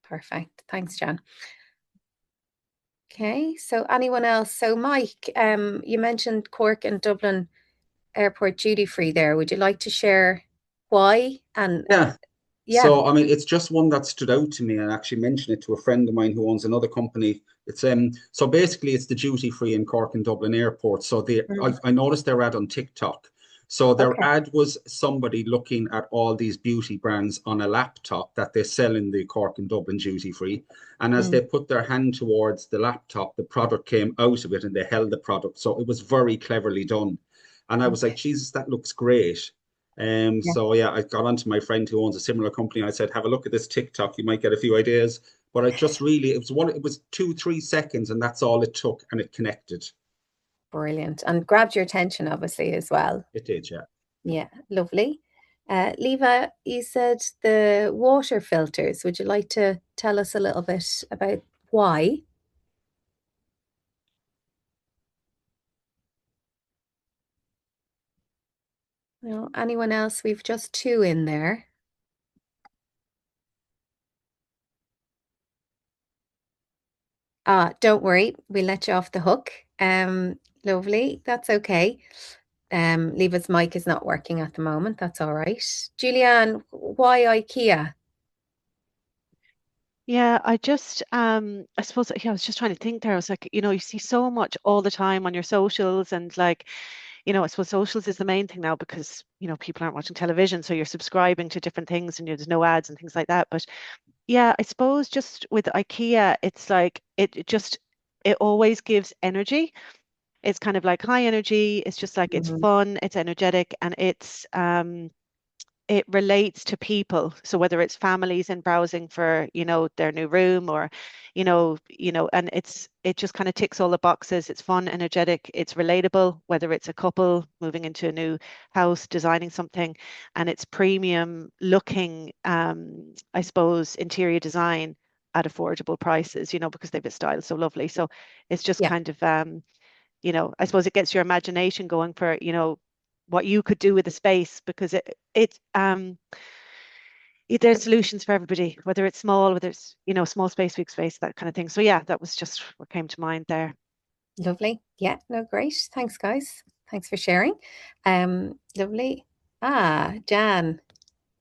Perfect. Thanks, Jan. Okay, so anyone else? So Mike, you mentioned Cork and Dublin Airport duty free there. Would you like to share why? And Yeah. yeah, So, I mean, it's just one that stood out to me, and I actually mentioned it to a friend of mine who owns another company. It's so basically it's the duty free in Cork and Dublin Airport. So mm, I noticed their ad on TikTok. So their okay. ad was somebody looking at all these beauty brands on a laptop that they sell in the Cork and Dublin duty free. And as Mm, they put their hand towards the laptop, the product came out of it and they held the product. So it was very cleverly done. And I was like, okay. Jesus, that looks great. Yeah. So yeah, I got onto my friend who owns a similar company. I said, have a look at this TikTok. You might get a few ideas. But I just really, it was 2, 3 seconds, and that's all it took, and it connected. Brilliant. And grabbed your attention, obviously, as well. It did, yeah. Yeah, lovely. Leva, you said the water filters. Would you like to tell us a little bit about why? No, anyone else? We've just two in there. Don't worry, we'll let you off the hook. Lovely. That's okay. Leva's mic is not working at the moment. That's all right. Julianne, why IKEA? Yeah, I suppose, yeah, I was just trying to think there. I was like, you see so much all the time on your socials and like, I suppose socials is the main thing now because, people aren't watching television, so you're subscribing to different things and there's no ads and things like that. But yeah, I suppose just with IKEA, it's like it always gives energy. It's kind of like high energy. It's just like it's Mhm. fun, it's energetic, and it relates to people. So whether it's families and browsing for, their new room or, and it just kind of ticks all the boxes. It's fun, energetic, it's relatable, whether it's a couple moving into a new house, designing something, and it's premium looking, I suppose, interior design at affordable prices, because they've a style so lovely. So it's just Yeah. kind of I suppose it gets your imagination going for, what you could do with the space because there's solutions for everybody, whether it's small, whether it's, small space, big space, that kind of thing. So yeah, that was just what came to mind there. Lovely. Yeah, no, great. Thanks, guys. Thanks for sharing. Lovely. Jan,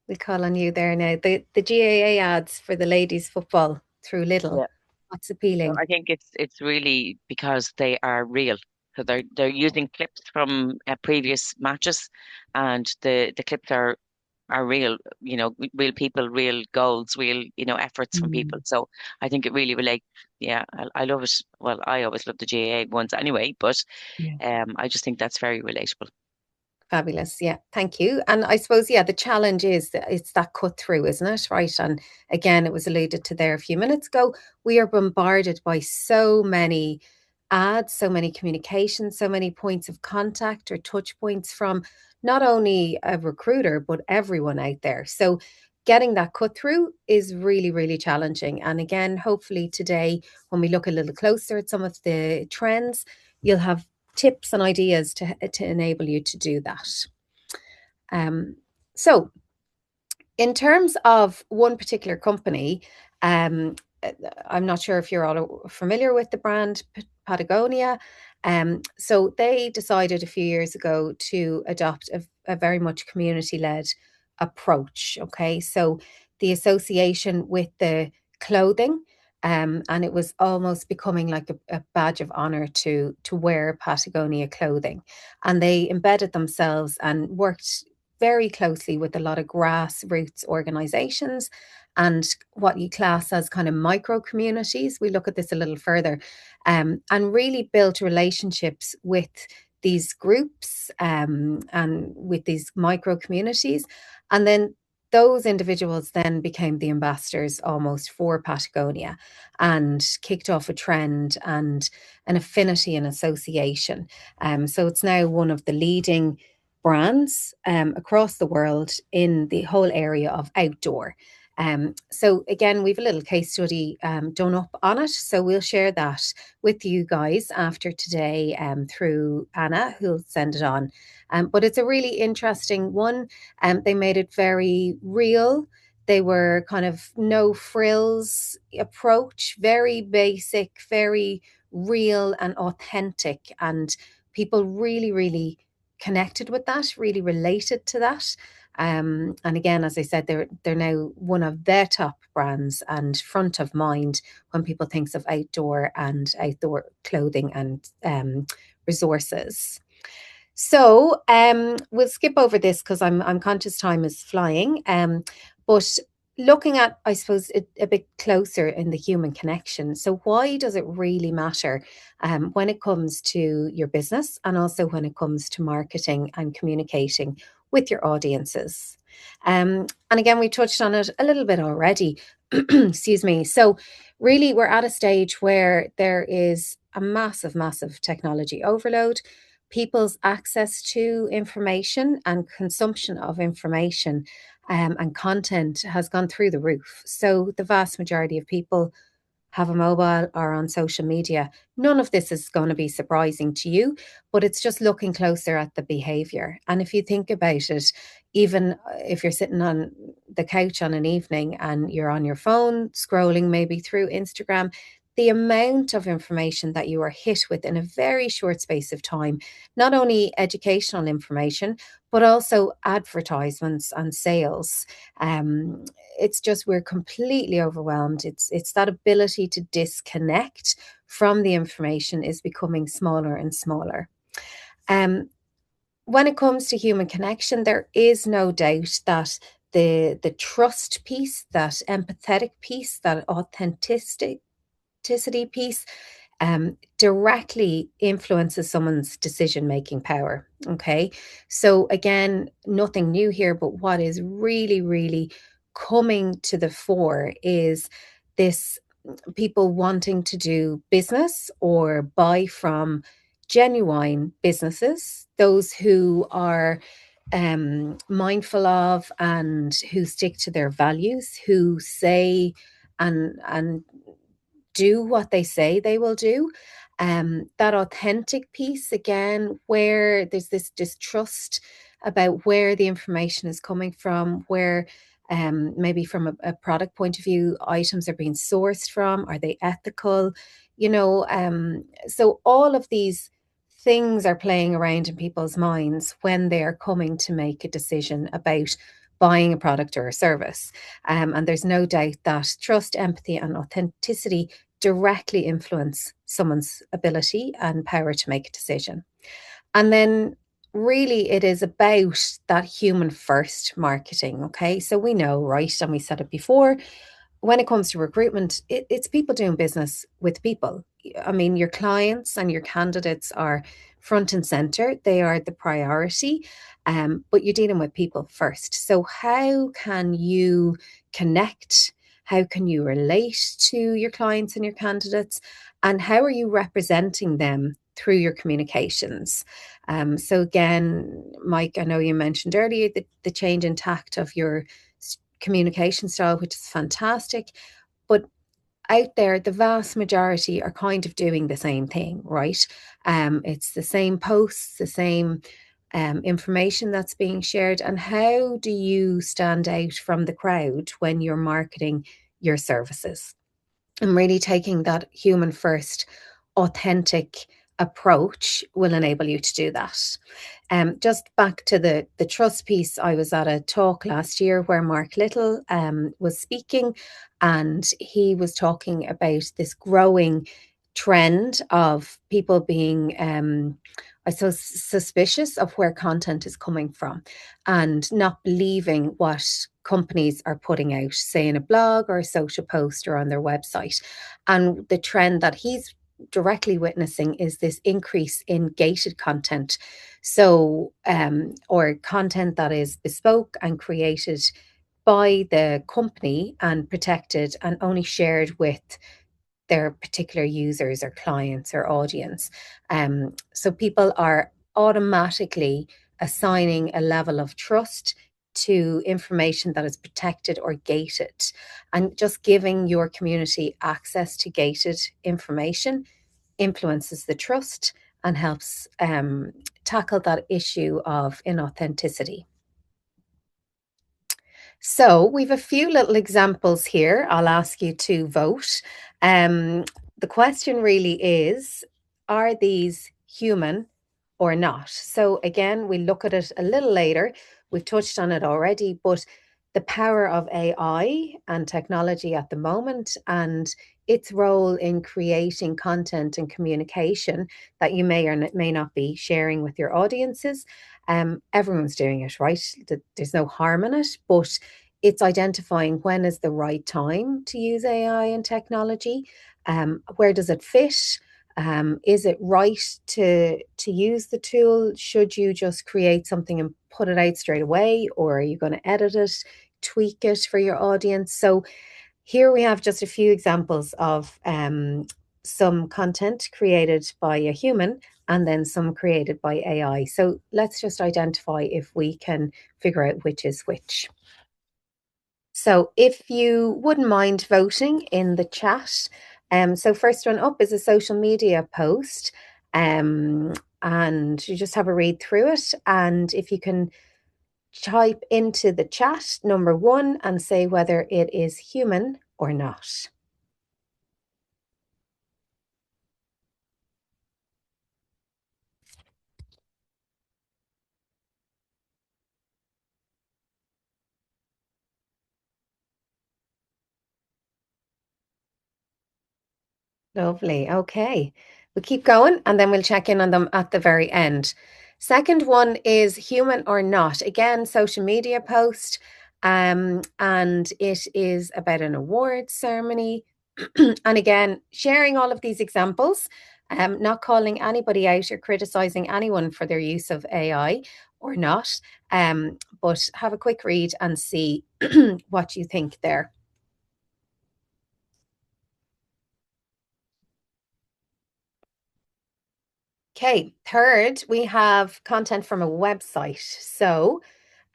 we call on you there now. The GAA ads for the ladies football through Lidl. Yeah. What's So appealing? I think it's really because they are real. So they're using clips from previous matches, and the clips are real. Real people, real goals, real efforts from people. Mm. So I think it really relates. Yeah, I love it. Well, I always love the GAA ones anyway, but Yeah. I just think that's very relatable. Fabulous. Yeah, thank you. And I suppose, yeah, the challenge is that it's that cut through, isn't it? Right. And again, it was alluded to there a few minutes ago. We are bombarded by so many ads, so many communications, so many points of contact or touch points from not only a recruiter, but everyone out there. So getting that cut through is really, really challenging. And again, hopefully today, when we look a little closer at some of the trends, you'll have tips and ideas to enable you to do that. Um, so, in terms of one particular company, um, I'm not sure if you're all familiar with the brand Patagonia. So, they decided a few years ago to adopt a very much community led approach. Okay, so the association with the clothing. And it was almost becoming like a badge of honor to wear Patagonia clothing. And they embedded themselves and worked very closely with a lot of grassroots organizations and what you class as kind of micro communities. We look at this a little further, and really built relationships with these groups, and with these micro communities. And then those individuals then became the ambassadors almost for Patagonia and kicked off a trend and an affinity and association. So it's now one of the leading brands across the world in the whole area of outdoor. So again, we've a little case study done up on it. So we'll share that with you guys after today through Anna, who'll send it on. But it's a really interesting one. They made it very real. They were kind of no frills approach, very basic, very real and authentic. And people really, really connected with that, really related to that. And again, as I said, they're now one of their top brands and front of mind when people thinks of outdoor clothing and resources. So we'll skip over this because I'm conscious time is flying. But looking at, I suppose, a bit closer in the human connection. So why does it really matter when it comes to your business and also when it comes to marketing and communicating with your audiences? And again, we touched on it a little bit already. Excuse me. So really, we're at a stage where there is a massive, massive technology overload. People's access to information and consumption of information and content has gone through the roof. So the vast majority of people have a mobile or on social media. None of this is going to be surprising to you, but it's just looking closer at the behavior. And if you think about it, even if you're sitting on the couch on an evening and you're on your phone scrolling maybe through Instagram, the amount of information that you are hit with in a very short space of time, not only educational information, but also advertisements and sales. It's just we're completely overwhelmed. It's that ability to disconnect from the information is becoming smaller and smaller. When it comes to human connection, there is no doubt that the trust piece, that empathetic piece, that authenticity piece directly influences someone's decision-making power. Okay. So again, nothing new here, but what is really, really coming to the fore is this people wanting to do business or buy from genuine businesses, those who are mindful of and who stick to their values, who say and do what they say they will do. That authentic piece, again, where there's this distrust about where the information is coming from, where maybe from a product point of view, items are being sourced from, are they ethical? So all of these things are playing around in people's minds when they are coming to make a decision about buying a product or a service. And there's no doubt that trust, empathy, and authenticity directly influence someone's ability and power to make a decision. And then really it is about that human first marketing. Okay. So we know, right? And we said it before, when it comes to recruitment, it's people doing business with people. I mean, your clients and your candidates are front and center. They are the priority, but you're dealing with people first. So how can you connect? How can you relate to your clients and your candidates? And how are you representing them through your communications? So again, Mike, I know you mentioned earlier the change in tact of your communication style, which is fantastic. But out there, the vast majority are kind of doing the same thing, right? It's the same posts, the same information that's being shared. And how do you stand out from the crowd when you're marketing your services? And really taking that human first, authentic approach will enable you to do that. Just back to the trust piece, I was at a talk last year where Mark Little was speaking, and he was talking about this growing trend of people being, I suppose, suspicious of where content is coming from and not believing what companies are putting out, say in a blog or a social post or on their website. And the trend that he's directly witnessing is this increase in gated content. So, or content that is bespoke and created by the company and protected and only shared with their particular users or clients or audience. So people are automatically assigning a level of trust to information that is protected or gated. And just giving your community access to gated information influences the trust and helps tackle that issue of inauthenticity. So we've a few little examples here. I'll ask you to vote. The question really is, are these human or not? So again, we look at it a little later. We've touched on it already, but the power of AI and technology at the moment and its role in creating content and communication that you may or may not be sharing with your audiences. Everyone's doing it, right? There's no harm in it, but it's identifying when is the right time to use AI and technology. Where does it fit? Is it right to use the tool? Should you just create something and put it out straight away, or are you going to edit it, tweak it for your audience? So here we have just a few examples of some content created by a human and then some created by AI. So let's just identify if we can figure out which is which. So if you wouldn't mind voting in the chat. So first one up is a social media post. And you just have a read through it. And if you can type into the chat number 1 and say whether it is human or not. Lovely. Okay. We'll keep going and then we'll check in on them at the very end. Second one is human or not. Again, social media post. And it is about an awards ceremony. And again, sharing all of these examples, not calling anybody out or criticizing anyone for their use of AI or not. But have a quick read and see what you think there. Okay, third, we have content from a website. So,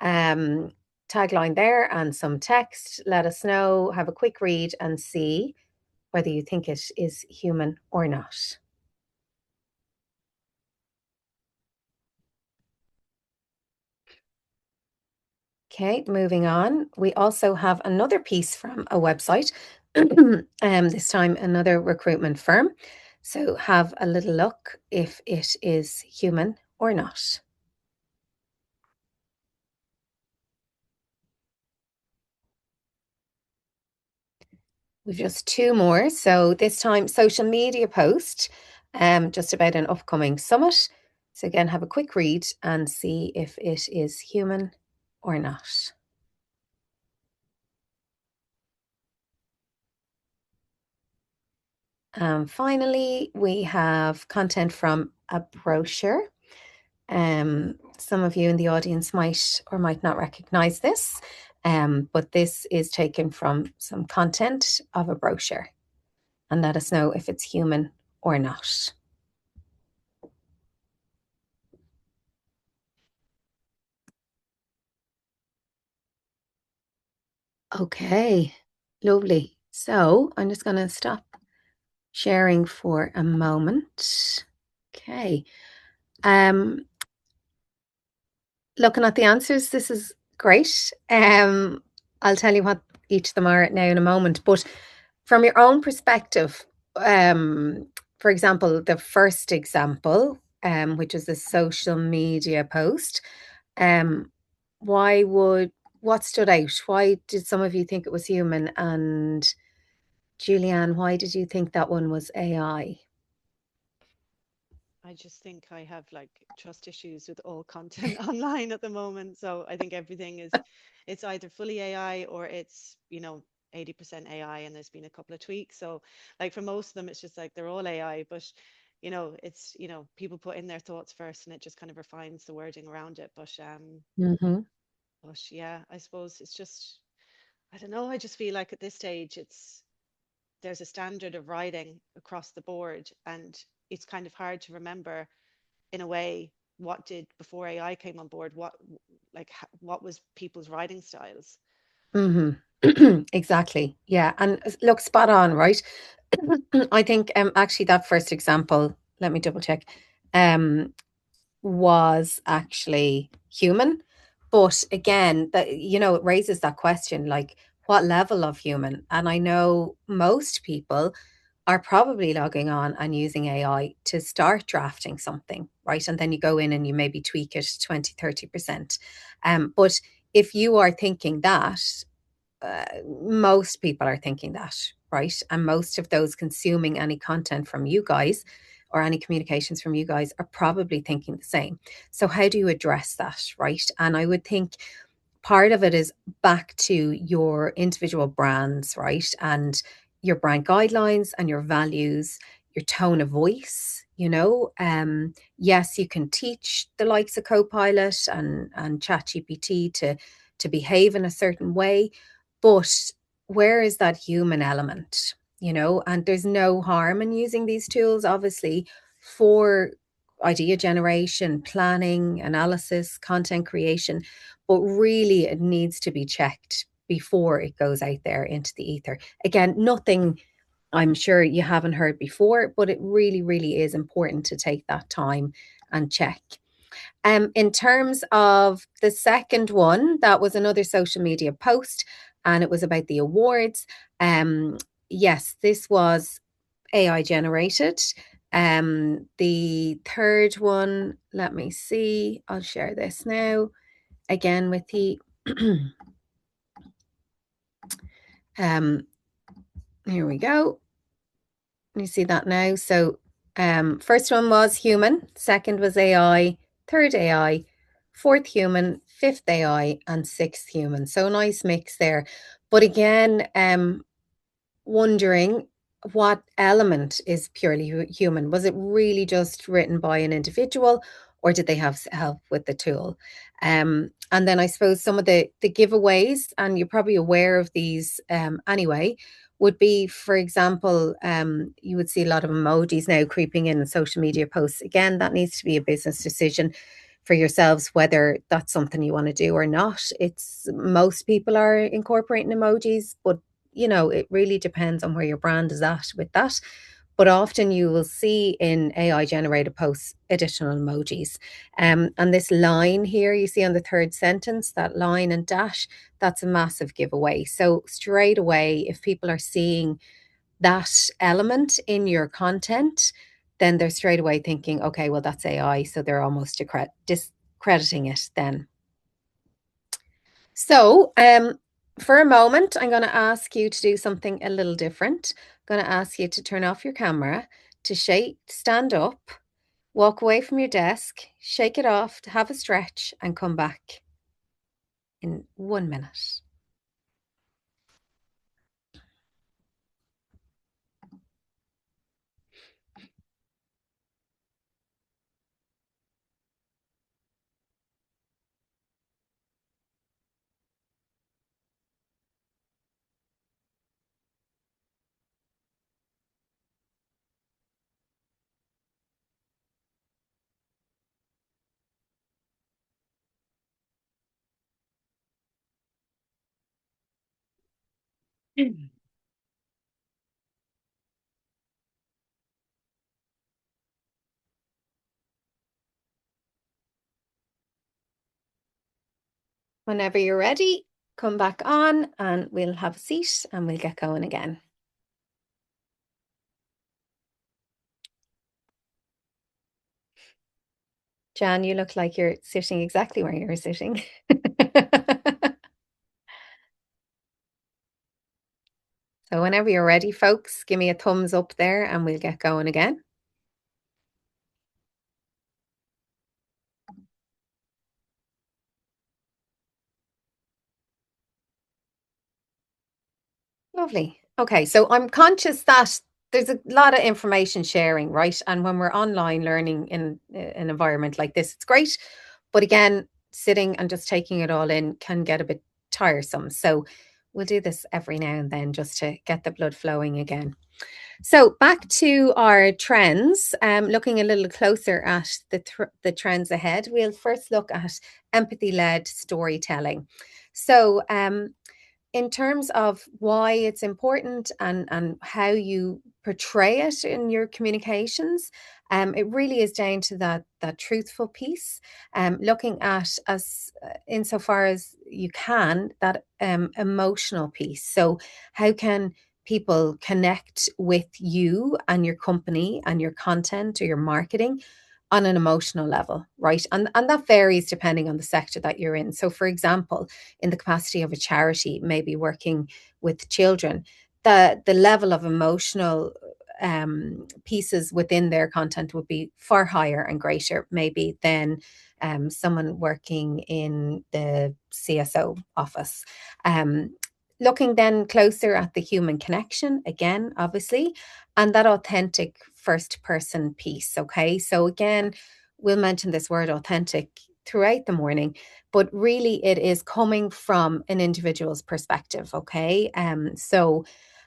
tagline there and some text. Let us know, have a quick read and see whether you think it is human or not. Okay, moving on. We also have another piece from a website, this time another recruitment firm. So have a little look if it is human or not. We've just 2 more. So this time social media post, just about an upcoming summit. So again, have a quick read and see if it is human or not. Finally, we have content from a brochure. Some of you in the audience might or might not recognize this, but this is taken from some content of a brochure. And let us know if it's human or not. Okay, lovely. So I'm just going to stop sharing for a moment. Okay. Looking at the answers, this is great. I'll tell you what each of them are now in a moment. But from your own perspective, for example, the first example, which is the social media post, what stood out? Why did some of you think it was human? And Julianne, why did you think that one was AI? I just think I have like trust issues with all content online at the moment. So I think everything is, it's either fully AI or it's, 80% AI and there's been a couple of tweaks. So like for most of them, it's just like they're all AI, but it's, people put in their thoughts first and it just kind of refines the wording around it. But yeah, I suppose it's just, I don't know. I just feel like at this stage, there's a standard of writing across the board, and it's kind of hard to remember in a way what did before AI came on board, what was people's writing styles. Exactly. Yeah. And look, spot on, right? I think actually that first example, let me double check, was actually human. But again, that, you know, it raises that question, like, what level of human? And I know most people are probably logging on and using AI to start drafting something, right? And then you go in and you maybe tweak it 20, 30%. But if you are thinking that, most people are thinking that, right? And most of those consuming any content from you guys or any communications from you guys are probably thinking the same. So, how do you address that, right? And I would think part of it is back to your individual brands, right? And your brand guidelines and your values, your tone of voice, you know. Yes, you can teach the likes of Copilot and ChatGPT to behave in a certain way, but where is that human element, you know? And there's no harm in using these tools, obviously, for idea generation, planning, analysis, content creation, but really it needs to be checked before it goes out there into the ether. Again, nothing I'm sure you haven't heard before, but it really, really is important to take that time and check. In terms of the second one, that was another social media post, and it was about the awards. Yes, this was AI generated. The third one, let me see, I'll share this now again with you. Here we go. You see that now. So first one was human, second was AI, third AI, fourth human, fifth AI, and sixth human. So nice mix there. But again, wondering what element is purely human. Was it really just written by an individual, or did they have help with the tool? And then I suppose some of the giveaways, and you're probably aware of these anyway, would be, for example, you would see a lot of emojis now creeping in social media posts. Again, that needs to be a business decision for yourselves whether that's something you want to do or not. It's most people are incorporating emojis, but you know, it really depends on where your brand is at with that. But often you will see in AI generated posts additional emojis. And this line here you see on the third sentence, that line and dash, that's a massive giveaway. So straight away, if people are seeing that element in your content, then they're straight away thinking, okay, well, that's AI. So they're almost discrediting it then. So for a moment, I'm going to ask you to do something a little different. I'm going to ask you to turn off your camera, to stand up, walk away from your desk, shake it off, to have a stretch, and come back in 1 minute. Whenever you're ready, come back on and we'll have a seat and we'll get going again. Jan, you look like you're sitting exactly where you're sitting. So whenever you're ready, folks, give me a thumbs up there and we'll get going again. Lovely. Okay, so I'm conscious that there's a lot of information sharing, right? And when we're online learning in an environment like this, it's great. But again, sitting and just taking it all in can get a bit tiresome. So we'll do this every now and then just to get the blood flowing again. So back to our trends, looking a little closer at the trends ahead, we'll first look at empathy-led storytelling. So in terms of why it's important and how you portray it in your communications, it really is down to that truthful piece, looking at as insofar as you can that emotional piece. So how can people connect with you and your company and your content or your marketing on an emotional level, right? And that varies depending on the sector that you're in. So, for example, in the capacity of a charity, maybe working with children, the level of emotional pieces within their content would be far higher and greater, maybe than someone working in the CSO office. Looking then closer at the human connection, again, obviously, and that authentic first person piece. Okay. So, again, we'll mention this word authentic throughout the morning, but really it is coming from an individual's perspective. Okay. So,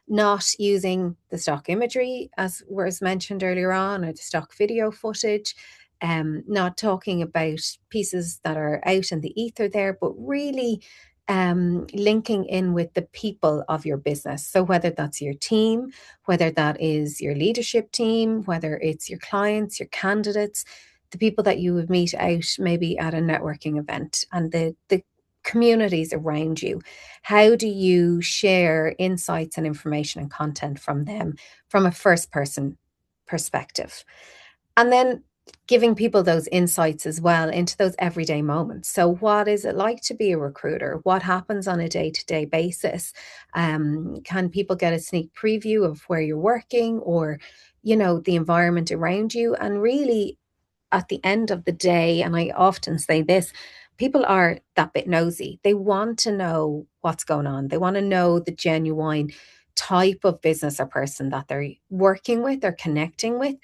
not using the stock imagery as was mentioned earlier on, or the stock video footage, not talking about pieces that are out in the ether there, but really linking in with the people of your business. So whether that's your team, whether that is your leadership team, whether it's your clients, your candidates, the people that you would meet out maybe at a networking event, and the communities around you. How do you share insights and information and content from them from a first person perspective? And then giving people those insights as well into those everyday moments. So, what is it like to be a recruiter? What happens on a day to day basis? Can people get a sneak preview of where you're working, or, the environment around you? And really, at the end of the day, and I often say this, people are that bit nosy. They want to know what's going on. They want to know the genuine type of business or person that they're working with or connecting with.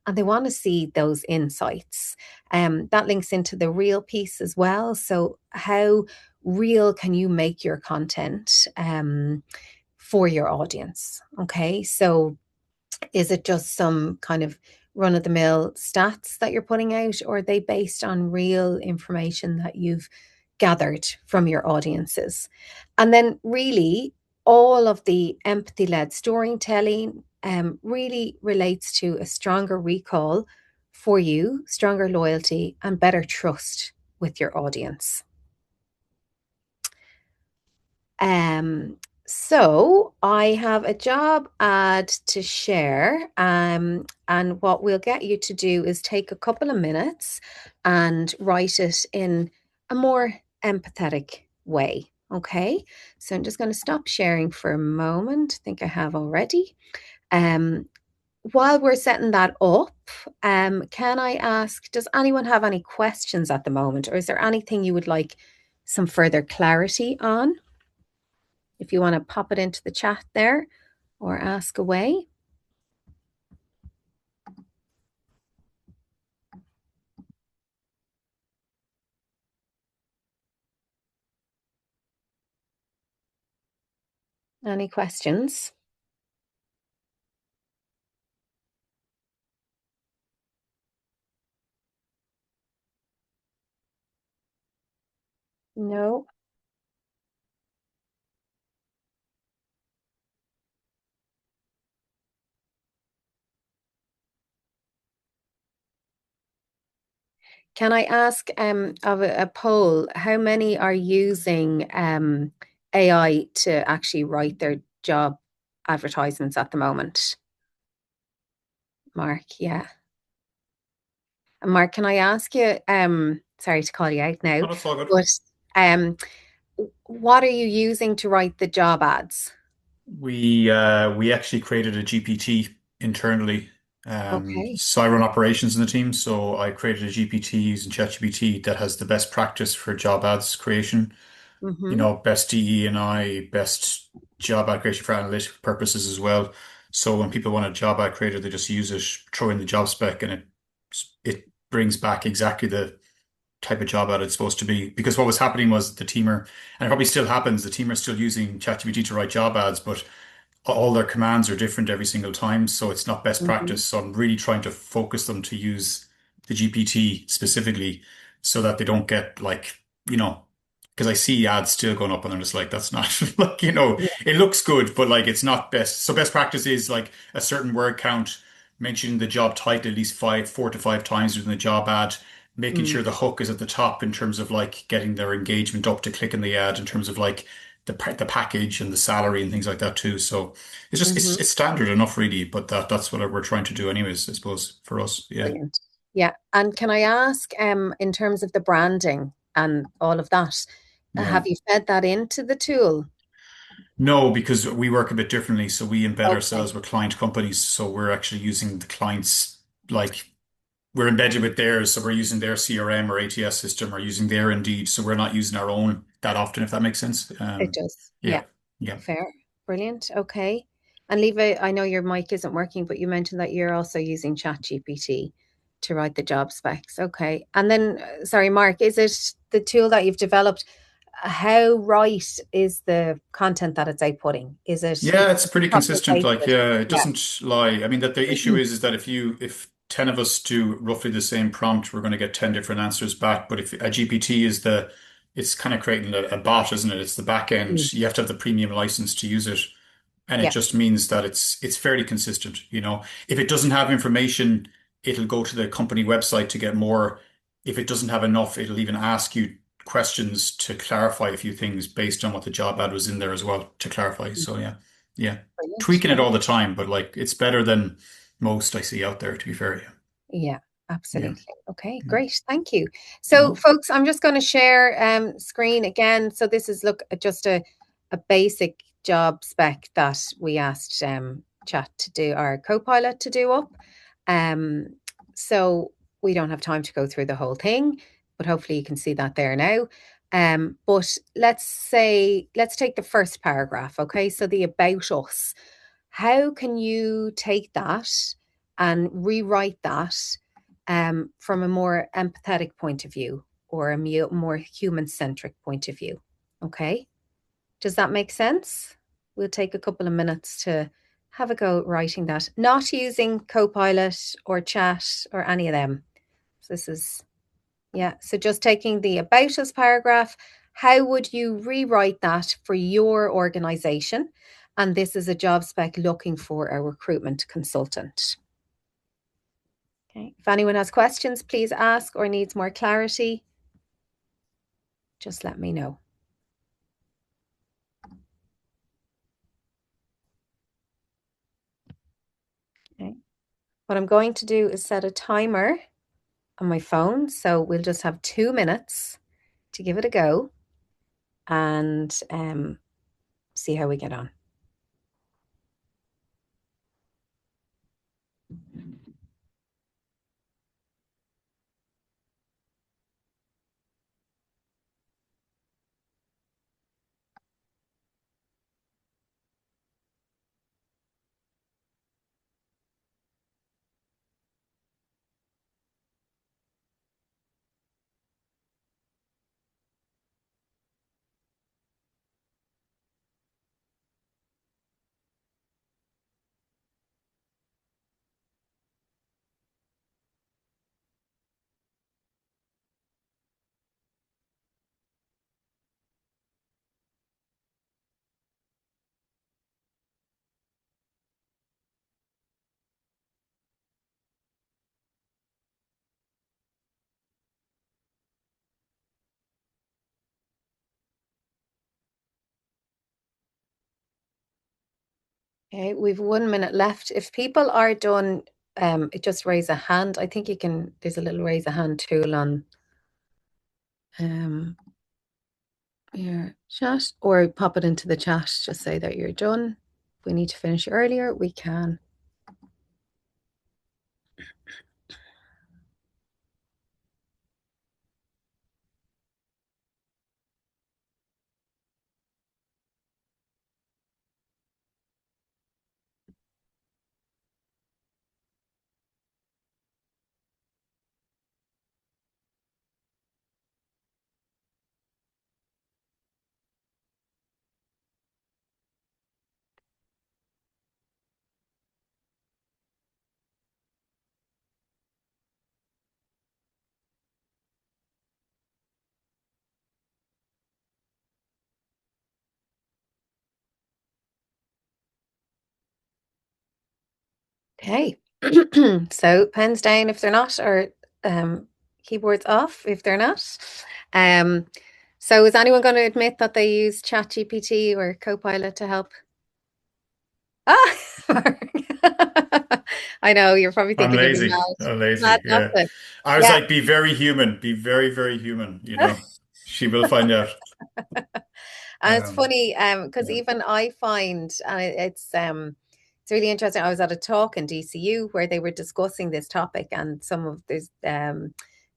And they want to see those insights. That links into the real piece as well. So, how real can you make your content for your audience? Okay. So, is it just some kind of run of the mill stats that you're putting out, or are they based on real information that you've gathered from your audiences? And then, really, all of the empathy led storytelling really relates to a stronger recall for you, stronger loyalty, and better trust with your audience. Um, so I have a job ad to share. And what we'll get you to do is take a couple of minutes and write it in a more empathetic way. Okay. So I'm just going to stop sharing for a moment. I think I have already. While we're setting that up, can I ask, does anyone have any questions at the moment, or is there anything you would like some further clarity on? If you want to pop it into the chat there or ask away. Any questions? No. Can I ask of a poll, how many are using AI to actually write their job advertisements at the moment? Mark, yeah. And Mark, can I ask you, sorry to call you out now, Oh, that's all good. but what are you using to write the job ads? We actually created a GPT internally. Okay. So I run operations in the team. So I created a GPT using ChatGPT that has the best practice for job ads creation. Mm-hmm. Best DE&I, best job ad creation for analytic purposes as well. So when people want a job ad creator, they just use it, throw in the job spec, and it brings back exactly the type of job ad it's supposed to be. Because what was happening was the team are, and it probably still happens, the team are still using ChatGPT to write job ads, but all their commands are different every single time, so it's not best Mm-hmm. practice. So I'm really trying to focus them to use the GPT specifically so that they don't get like, because I see ads still going up and I'm just like, that's not like, Yeah. it looks good, but like it's not best. So best practice is like a certain word count, mentioning the job title at least 4 to 5 times within the job ad, making Mm. sure the hook is at the top in terms of like getting their engagement up to click in the ad in terms of like the package and the salary and things like that too. So it's just Hmm. it's standard enough really, but that's what we're trying to do anyways, I suppose, for us. Yeah. Brilliant. Yeah. And can I ask, in terms of the branding and all of that, Yeah. have you fed that into the tool? No, because we work a bit differently. So we embed Okay. ourselves with client companies. So we're actually using the clients, like we're embedded with theirs. So we're using their CRM or ATS system or using their Indeed. So we're not using our own that often, if that makes sense. It does. Yeah, Yeah. yeah. Fair. Brilliant. Okay. And Leva, I know your mic isn't working, but you mentioned that you're also using ChatGPT to write the job specs. Okay. And then, sorry, Mark, is it the tool that you've developed? How right is the content that it's outputting? Is it, Yeah, it's pretty copy and consistent. paste Like, it? yeah, it Yeah. doesn't lie. I mean, that the issue is that if 10 of us do roughly the same prompt, we're going to get 10 different answers back. But if a GPT is it's kind of creating a bot, isn't it? It's the back Mm. end. You have to have the premium license to use it. And it Yeah. just means that it's fairly consistent. If it doesn't have information, it'll go to the company website to get more. If it doesn't have enough, it'll even ask you questions to clarify a few things based on what the job ad was in there as well to clarify. So yeah, yeah, Brilliant. tweaking it all Okay. the time, but like it's better than most I see out there, to be fair. Yeah, Yeah, absolutely. Okay, yeah. great. Thank you. So, No, folks, I'm just going to share screen again. So this is look just a basic job spec that we asked Chat to do, our Copilot to do up. Um, so we don't have time to go through the whole thing, but hopefully you can see that there now. But let's take the first paragraph. Okay, so the about us. How can you take that and rewrite that from a more empathetic point of view or a more human centric point of view? Okay. Does that make sense? We'll take a couple of minutes to have a go at writing that, not using Copilot or chat or any of them. So this is, yeah. So just taking the about us paragraph, how would you rewrite that for your organization? And this is a job spec looking for a recruitment consultant. Okay. If anyone has questions, please ask or needs more clarity, just let me know. Okay. What I'm going to do is set a timer on my phone. So we'll just have 2 minutes to give it a go and see how we get on. Okay, we've 1 minute left. If people are done, just raise a hand. I think there's a little raise a hand tool on your chat, or pop it into the chat, just say that you're done. If we need to finish earlier, we can. Okay. So pens down if they're not, or keyboards off if they're not. So is anyone going to admit that they use ChatGPT or Copilot to help? Ah, I know you're probably I'm thinking you'd be lazy. mad. I'm Mad lazy. not Yeah. to. I was Yeah. like, be very human. Be very, very human. She will find out. And it's funny, because Yeah. even I find, and it's really interesting. I was at a talk in DCU where they were discussing this topic, and some of these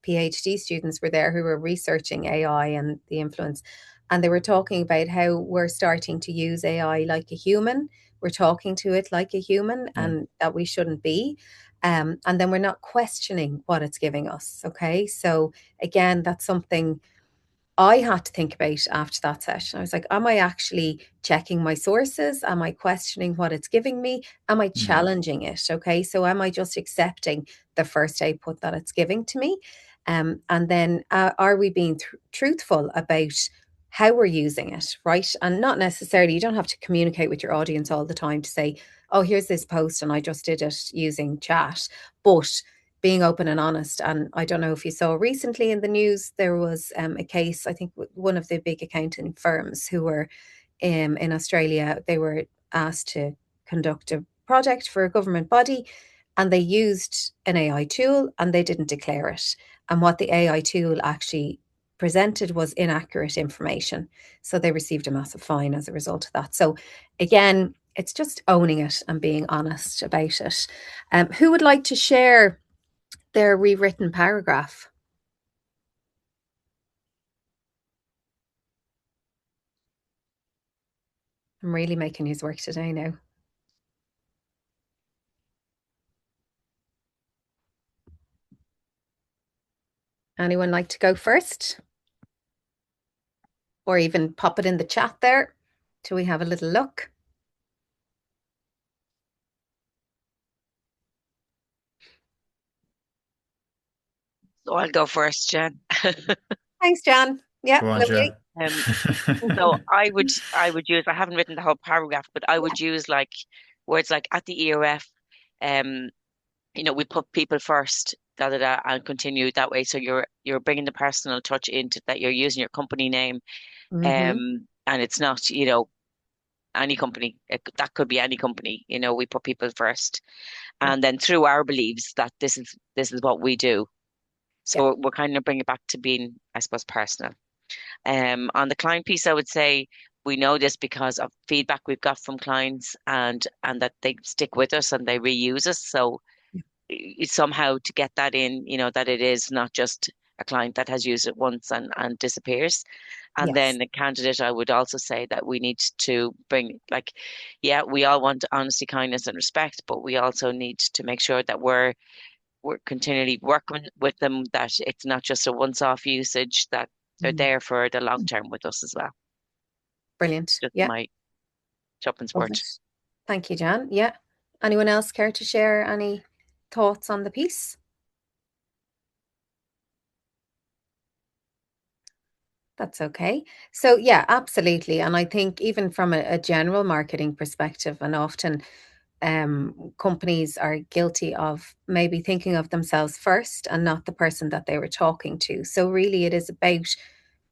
PhD students were there who were researching AI and the influence, and they were talking about how we're starting to use AI like a human. We're talking to it like a human, Yeah. and that we shouldn't be. And then we're not questioning what it's giving us. Okay, so again, that's something I had to think about after that session. I was like, am I actually checking my sources? Am I questioning what it's giving me? Am I challenging it? Okay. So am I just accepting the first output that it's giving to me? And then are we being truthful about how we're using it, right? And not necessarily, you don't have to communicate with your audience all the time to say, oh, here's this post and I just did it using chat. But being open and honest. And I don't know if you saw recently in the news, there was a case, I think one of the big accounting firms who were in Australia, they were asked to conduct a project for a government body and they used an AI tool and they didn't declare it. And what the AI tool actually presented was inaccurate information. So they received a massive fine as a result of that. So again, it's just owning it and being honest about it. Who would like to share their rewritten paragraph? I'm really making his work today now. Anyone like to go first? Or even pop it in the chat there till we have a little look. So I'll go first, Jen. Thanks, Jan. Yeah, Go on, lovely. Jen. So I would use, I haven't written the whole paragraph, but I would use like words like at the ERF, um, we put people first, da da da, and continue that way. So you're bringing the personal touch into that. You're using your company name, Mm-hmm. and it's not, any company. That could be any company. We put people first, Yeah. and then through our beliefs that this is what we do. Yeah. So we're kind of bringing it back to being, I suppose, personal. On the client piece, I would say we know this because of feedback we've got from clients and that they stick with us and they reuse us. So somehow to get that in, that it is not just a client that has used it once and disappears. And Yes. then a candidate, I would also say that we need to bring, like, yeah, we all want honesty, kindness, and respect, but we also need to make sure that we're continually working with them, that it's not just a once-off usage, that they're there for the long term with us as well. Brilliant. Just Yeah. my tuppence Love word. it. Thank you, Jan. Yeah. Anyone else care to share any thoughts on the piece? That's okay. So yeah, absolutely. And I think even from a general marketing perspective, and often companies are guilty of maybe thinking of themselves first and not the person that they were talking to. So really it is about,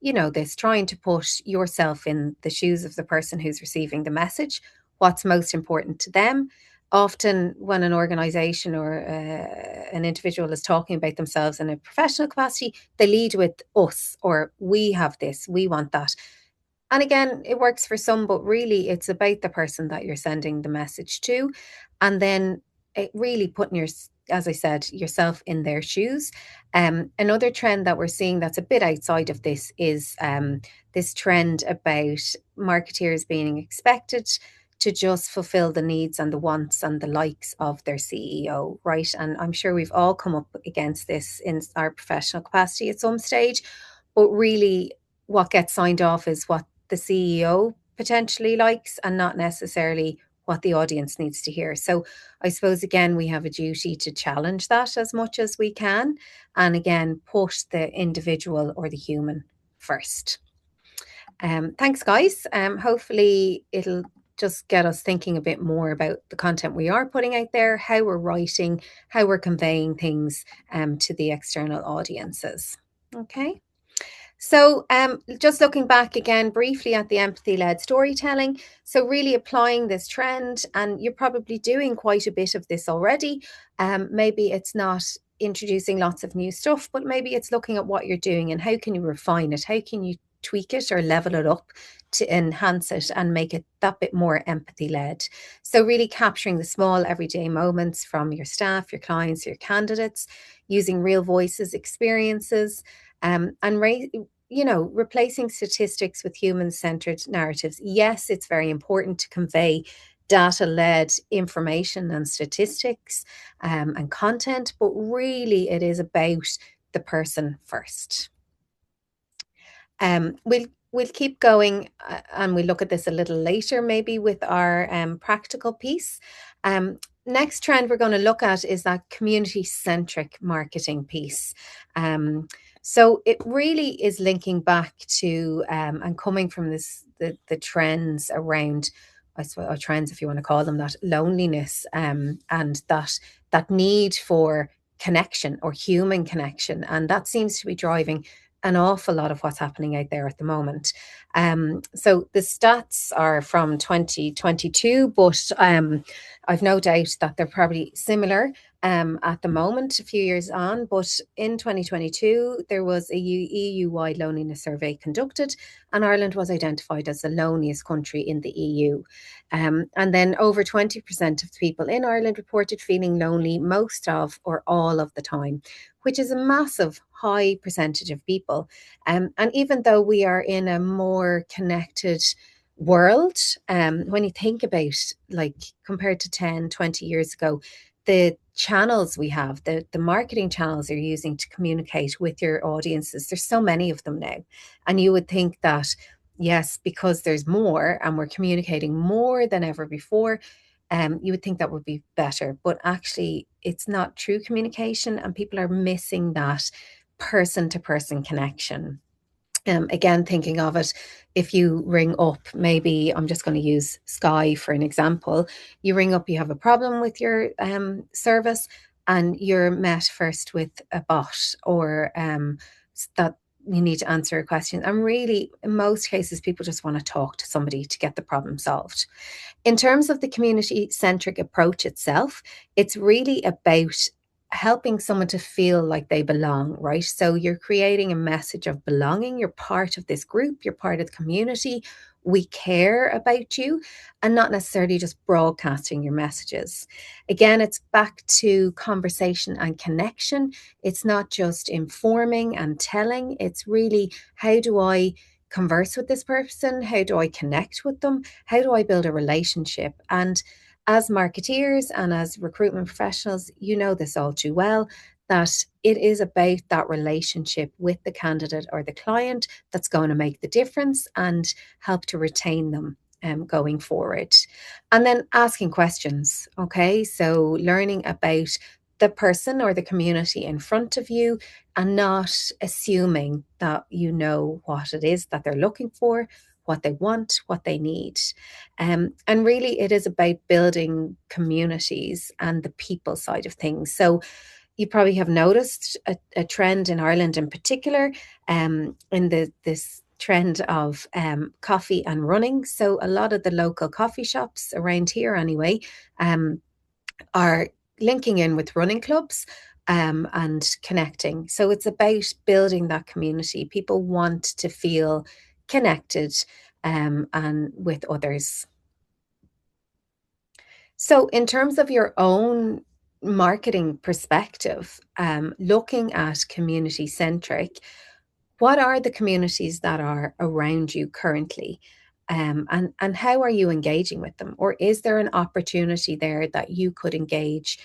this trying to put yourself in the shoes of the person who's receiving the message, what's most important to them. Often when an organization or an individual is talking about themselves in a professional capacity, they lead with us or we have this, we want that. And again, it works for some, but really it's about the person that you're sending the message to. And then it really putting as I said, yourself in their shoes. Another trend that we're seeing that's a bit outside of this is this trend about marketeers being expected to just fulfill the needs and the wants and the likes of their CEO, right? And I'm sure we've all come up against this in our professional capacity at some stage. But really, what gets signed off is what the CEO potentially likes and not necessarily what the audience needs to hear. So I suppose, again, we have a duty to challenge that as much as we can. And again, put the individual or the human first. Thanks, guys. Hopefully it'll just get us thinking a bit more about the content we are putting out there, how we're writing, how we're conveying things to the external audiences. Okay. So just looking back again briefly at the empathy-led storytelling, so really applying this trend, and you're probably doing quite a bit of this already. Maybe it's not introducing lots of new stuff, but maybe it's looking at what you're doing and how can you refine it? How can you tweak it or level it up to enhance it and make it that bit more empathy-led? So really capturing the small everyday moments from your staff, your clients, your candidates, using real voices, experiences, and replacing statistics with human-centered narratives. Yes, it's very important to convey data-led information and statistics and content, but really it is about the person first. We'll keep going and we'll look at this a little later, maybe with our practical piece. Next trend we're going to look at is that community-centric marketing piece. So it really is linking back to and coming from the trends around, I suppose, or trends, if you want to call them that, loneliness and that need for connection or human connection. And that seems to be driving an awful lot of what's happening out there at the moment. So the stats are from 2022, but I've no doubt that they're probably similar at the moment, a few years on. But in 2022, there was a EU-wide loneliness survey conducted, and Ireland was identified as the loneliest country in the EU. And then over 20% of people in Ireland reported feeling lonely most of or all of the time, which is a massive high percentage of people. And even though we are in a more connected world, when you think about, like, compared to 10, 20 years ago, the channels we have, the marketing channels you're using to communicate with your audiences, there's so many of them now. And you would think that, yes, because there's more and we're communicating more than ever before, you would think that would be better. But actually, it's not true communication, and people are missing that person-to-person connection. Again, thinking of it, if you ring up, maybe I'm just going to use Sky for an example. You ring up, you have a problem with your service, and you're met first with a bot or that you need to answer a question. And really, in most cases, people just want to talk to somebody to get the problem solved. In terms of the community-centric approach itself, it's really about helping someone to feel like they belong, right? So you're creating a message of belonging. You're part of this group. You're part of the community. We care about you, and not necessarily just broadcasting your messages. Again, it's back to conversation and connection. It's not just informing and telling. It's really, how do I converse with this person? How do I connect with them? How do I build a relationship? And as marketeers and as recruitment professionals, you know this all too well, that it is about that relationship with the candidate or the client that's going to make the difference and help to retain them going forward. And then asking questions, okay? So learning about the person or the community in front of you and not assuming that you know what it is that they're looking for, what they want, what they need. And really it is about building communities and the people side of things. So you probably have noticed a trend in Ireland in particular, in this trend of coffee and running. So a lot of the local coffee shops around here anyway are linking in with running clubs and connecting. So it's about building that community. People want to feel connected and with others. So in terms of your own marketing perspective, looking at community-centric, what are the communities that are around you currently? And how are you engaging with them? Or is there an opportunity there that you could engage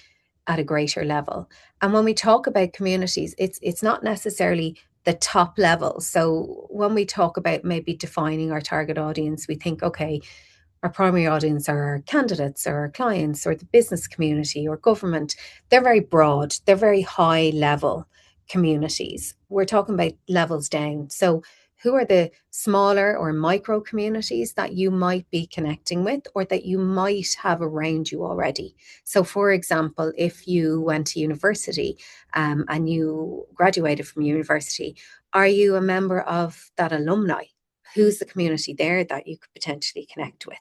at a greater level? And when we talk about communities, it's not necessarily the top level. So when we talk about maybe defining our target audience, we think, okay, our primary audience are our candidates or our clients or the business community or government. They're very broad. They're very high level communities. We're talking about levels down. So who are the smaller or micro communities that you might be connecting with or that you might have around you already. So, for example, if you went to university and you graduated from university, are you a member of that alumni? Who's the community there that you could potentially connect with?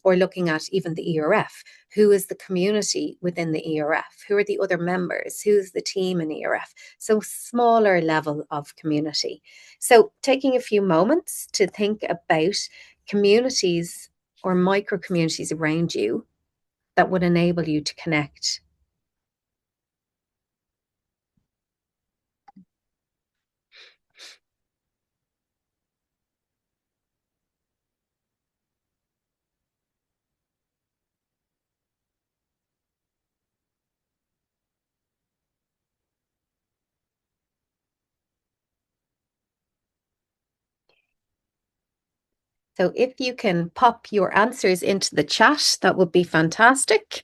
Or looking at even the ERF, who is the community within the ERF? Who are the other members? Who's the team in ERF? So smaller level of community. So taking a few moments to think about communities or micro communities around you that would enable you to connect. So if you can pop your answers into the chat, that would be fantastic.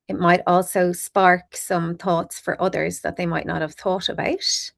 It might also spark some thoughts for others that they might not have thought about.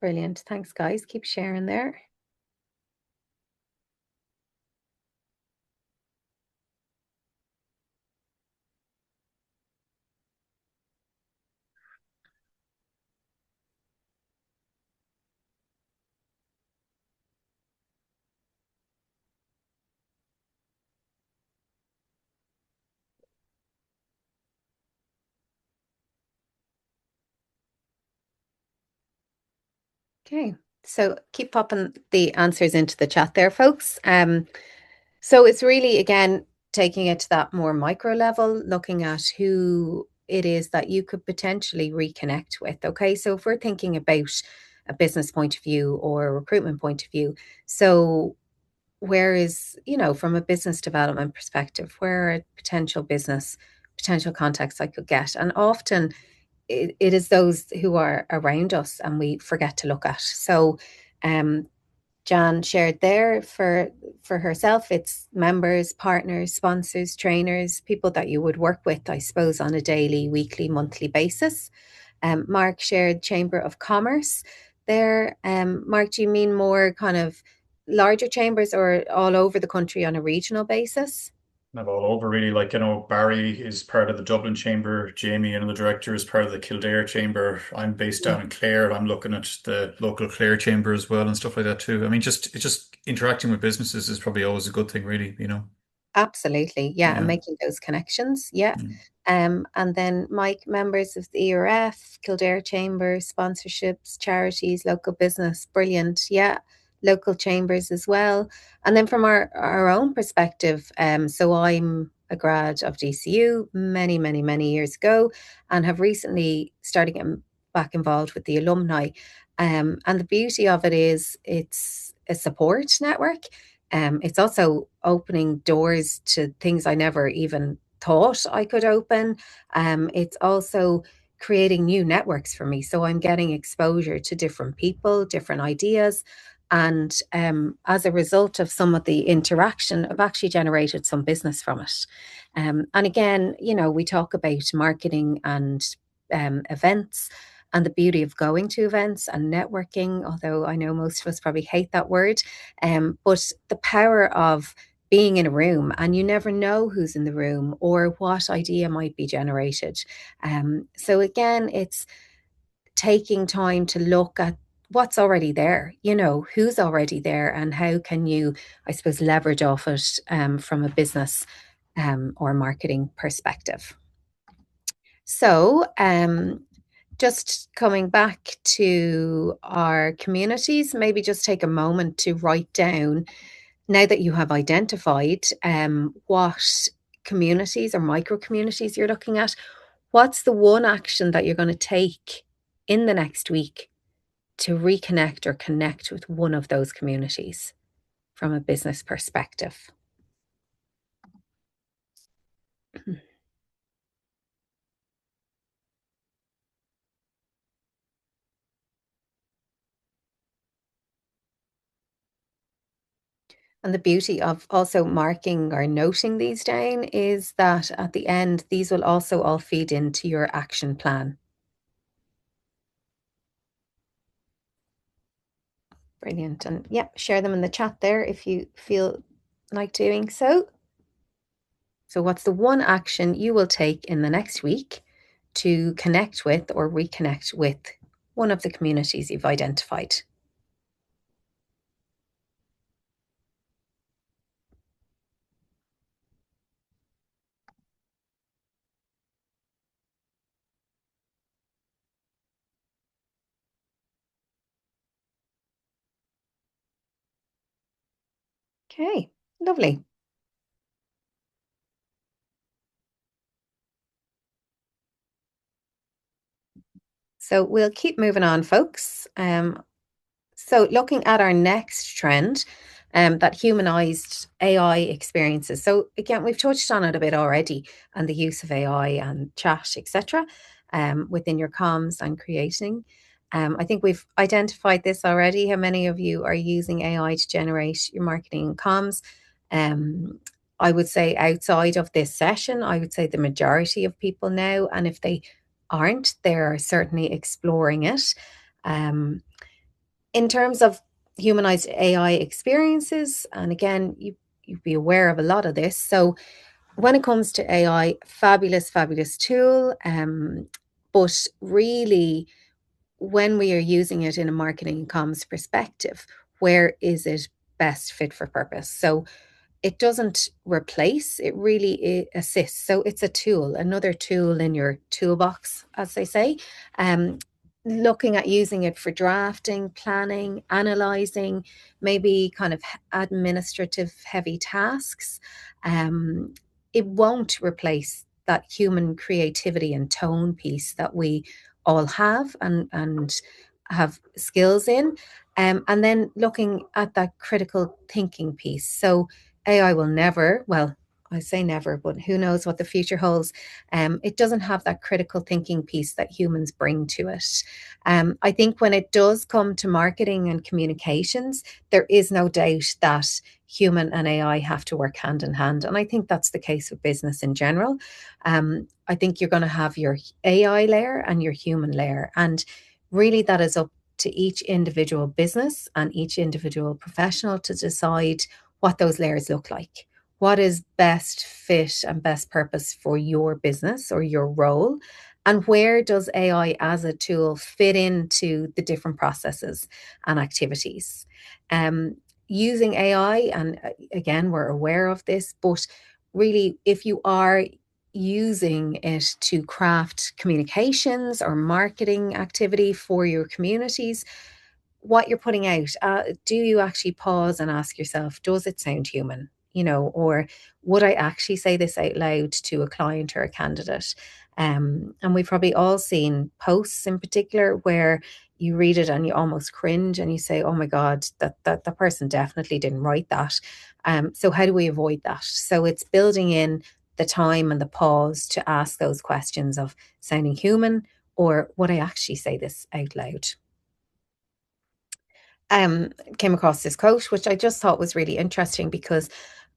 Brilliant. Thanks, guys. Keep sharing there. Okay, so keep popping the answers into the chat there, folks. So it's really, again, taking it to that more micro level, looking at who it is that you could potentially reconnect with. Okay, so if we're thinking about a business point of view or a recruitment point of view, so where is, from a business development perspective, where are potential contacts I could get? And often it is those who are around us and we forget to look at. So Jan shared there for herself, it's members, partners, sponsors, trainers, people that you would work with, I suppose, on a daily, weekly, monthly basis. Mark shared Chamber of Commerce there. Mark, do you mean more kind of larger chambers or all over the country on a regional basis? Kind of all over really. Like, Barry is part of the Dublin Chamber, Jamie, the director, is part of the Kildare Chamber. I'm based down in Clare. I'm looking at the local Clare Chamber as well and stuff like that too. I mean, just interacting with businesses is probably always a good thing, really. Absolutely. Yeah. And making those connections. Yeah. And then Mike, members of the ERF, Kildare Chamber, sponsorships, charities, local business. Brilliant. Yeah. Local chambers as well. And then from our own perspective, so I'm a grad of DCU many, many, many years ago and have recently started getting back involved with the alumni. And the beauty of it is it's a support network. It's also opening doors to things I never even thought I could open. It's also creating new networks for me. So I'm getting exposure to different people, different ideas. And as a result of some of the interaction, I've actually generated some business from it. And again, we talk about marketing and events and the beauty of going to events and networking, although I know most of us probably hate that word. But the power of being in a room and you never know who's in the room or what idea might be generated. So again, it's taking time to look at what's already there, who's already there and how can you, I suppose, leverage off it from a business or marketing perspective. So just coming back to our communities, maybe just take a moment to write down now that you have identified what communities or micro communities you're looking at, what's the one action that you're going to take in the next week to reconnect or connect with one of those communities from a business perspective? And the beauty of also marking or noting these down is that at the end, these will also all feed into your action plan. Brilliant. And yeah, share them in the chat there if you feel like doing so. So what's the one action you will take in the next week to connect with or reconnect with one of the communities you've identified? Okay, lovely. So we'll keep moving on, folks. So looking at our next trend, that humanized AI experiences. So again, we've touched on it a bit already, and the use of AI and chat, etc., within your comms and creating. I think we've identified this already. How many of you are using AI to generate your marketing and comms? I would say outside of this session, I would say the majority of people now, and if they aren't, they're certainly exploring it. In terms of humanized AI experiences, and again, you'd be aware of a lot of this. So when it comes to AI, fabulous, fabulous tool. But really, when we are using it in a marketing and comms perspective, where is it best fit for purpose? So it doesn't replace, it really assists. So it's a tool, another tool in your toolbox, as they say. Looking at using it for drafting, planning, analyzing, maybe kind of administrative heavy tasks. It won't replace that human creativity and tone piece that we all have and have skills in. And then looking at that critical thinking piece. So AI will never, well, I say never, but who knows what the future holds. It doesn't have that critical thinking piece that humans bring to it. I think when it does come to marketing and communications, there is no doubt that human and AI have to work hand in hand. And I think that's the case with business in general. I think you're going to have your AI layer and your human layer. And really, that is up to each individual business and each individual professional to decide what those layers look like. What is best fit and best purpose for your business or your role? And where does AI as a tool fit into the different processes and activities? Using AI, and again, we're aware of this, but really, if you are using it to craft communications or marketing activity for your communities, what you're putting out, do you actually pause and ask yourself, does it sound human? Or would I actually say this out loud to a client or a candidate? And we've probably all seen posts in particular where you read it and you almost cringe and you say, oh my God, that person definitely didn't write that. So how do we avoid that? So it's building in the time and the pause to ask those questions of sounding human, or would I actually say this out loud? Came across this quote, which I just thought was really interesting because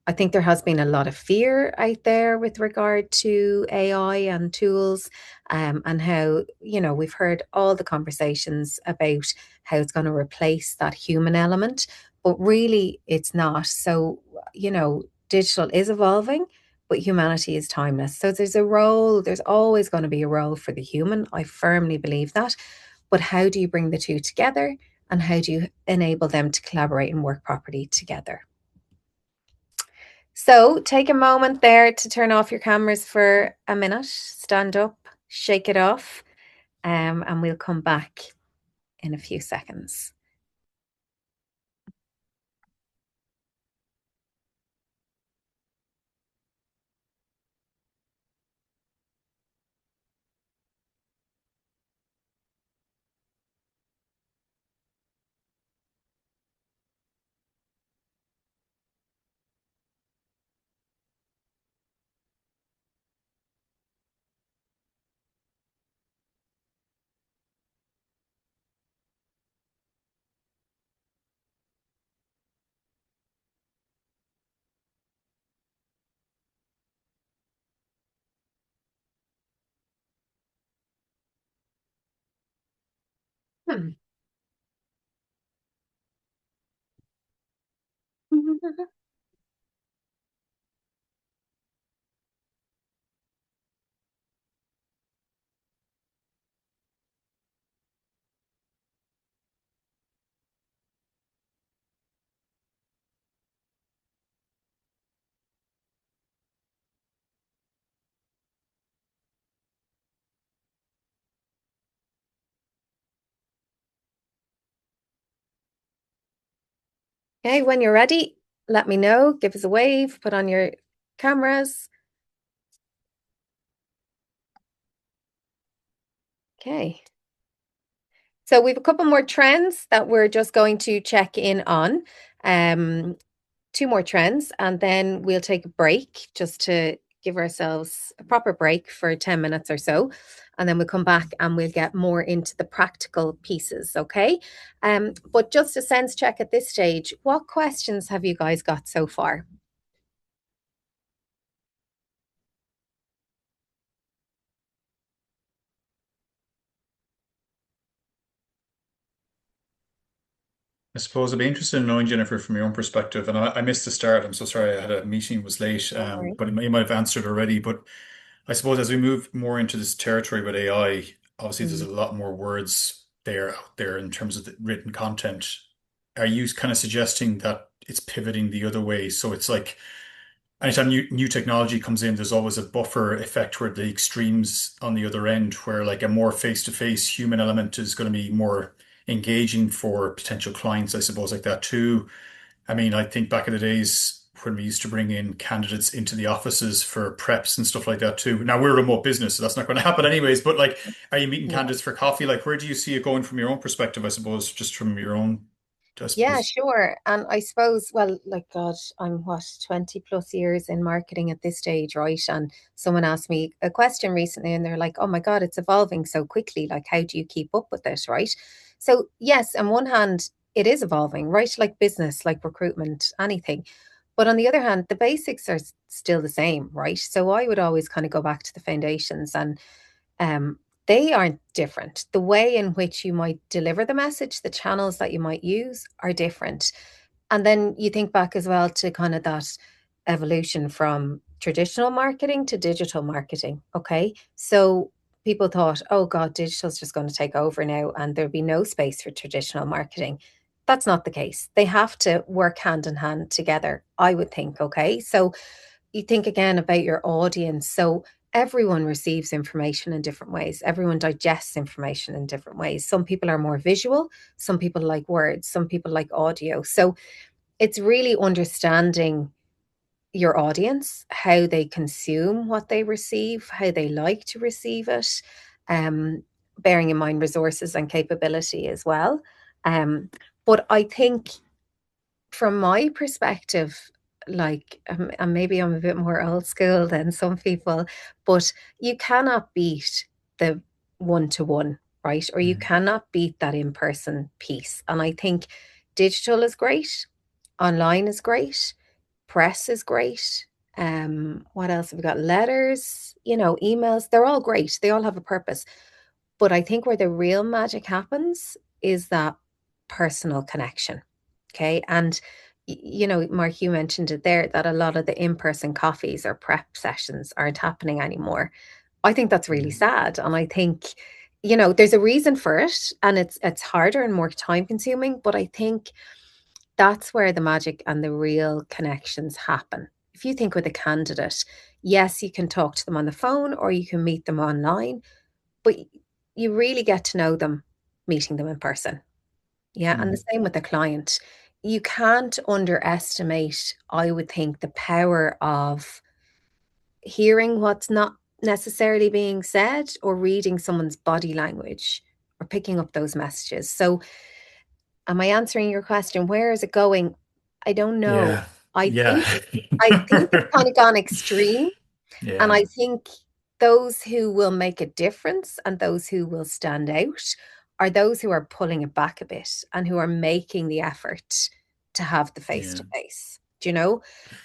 I think there has been a lot of fear out there with regard to AI and tools, and how, we've heard all the conversations about how it's going to replace that human element, but really it's not. So, digital is evolving, but humanity is timeless. So there's always going to be a role for the human. I firmly believe that. But how do you bring the two together? And how do you enable them to collaborate and work properly together? So take a moment there to turn off your cameras for a minute, stand up, shake it off, and we'll come back in a few seconds. Hmm. Okay, when you're ready, let me know. Give us a wave, put on your cameras. Okay. So we have a couple more trends that we're just going to check in on. Two more trends, and then we'll take a break just to give ourselves a proper break for 10 minutes or so. And then we'll come back and we'll get more into the practical pieces, okay? But just a sense check at this stage, what questions have you guys got so far? I suppose I'd be interested in knowing, Jennifer, from your own perspective. And I missed the start. I'm so sorry. I had a meeting, was late. Don't worry. But you might have answered already. But I suppose as we move more into this territory with AI, obviously there's a lot more words there out there in terms of the written content. Are you kind of suggesting that it's pivoting the other way? So it's like anytime new technology comes in, there's always a buffer effect where the extremes on the other end, where like a more face-to-face human element is going to be more engaging for potential clients, I suppose, like that too. I mean, I think back in the days when we used to bring in candidates into the offices for preps and stuff like that too. Now we're a remote business, so that's not going to happen anyways. But like, are you meeting Yeah. candidates for coffee? Like, where do you see it going from your own perspective, I suppose, just from your own, I Yeah, suppose. sure. And I suppose, well, like God, I'm what, 20 plus years in marketing at this stage, right? And someone asked me a question recently and they're like, oh my God, it's evolving so quickly. Like, how do you keep up with it, right? So, yes, on one hand, it is evolving, right? Like business, like recruitment, anything. But on the other hand, the basics are still the same, right? So I would always kind of go back to the foundations and um, they aren't different. The way in which you might deliver the message, the channels that you might use are different. And then you think back as well to kind of that evolution from traditional marketing to digital marketing. Okay. So people thought, oh God, digital's just going to take over now and there'll be no space for traditional marketing. That's not the case. They have to work hand in hand together, I would think. Okay. So you think again about your audience. So everyone receives information in different ways. Everyone digests information in different ways. Some people are more visual, some people like words, some people like audio. So it's really understanding your audience, how they consume what they receive, how they like to receive it, um, bearing in mind resources and capability as well. Um, but I think from my perspective, like, and maybe I'm a bit more old school than some people, but you cannot beat the one to one, right? Or you Mm. cannot beat that in person piece. And I think digital is great, online is great, press is great. What else have we got? Letters, emails, they're all great. They all have a purpose. But I think where the real magic happens is that personal connection. Okay. And, Mark, you mentioned it there that a lot of the in person coffees or prep sessions aren't happening anymore. I think that's really Mm. sad. And I think, there's a reason for it and it's harder and more time consuming. But I think that's where the magic and the real connections happen. If you think with a candidate, yes, you can talk to them on the phone or you can meet them online, but you really get to know them meeting them in person. Yeah. And the Mm. same with the client. You can't underestimate, I would think, the power of hearing what's not necessarily being said or reading someone's body language or picking up those messages. So, am I answering your question? Where is it going? I don't know. Yeah. I Yeah. think I think it's kind of gone extreme. And Yeah. I think those who will make a difference and those who will stand out are those who are pulling it back a bit and who are making the effort to have the face Yeah. to face. Do you know?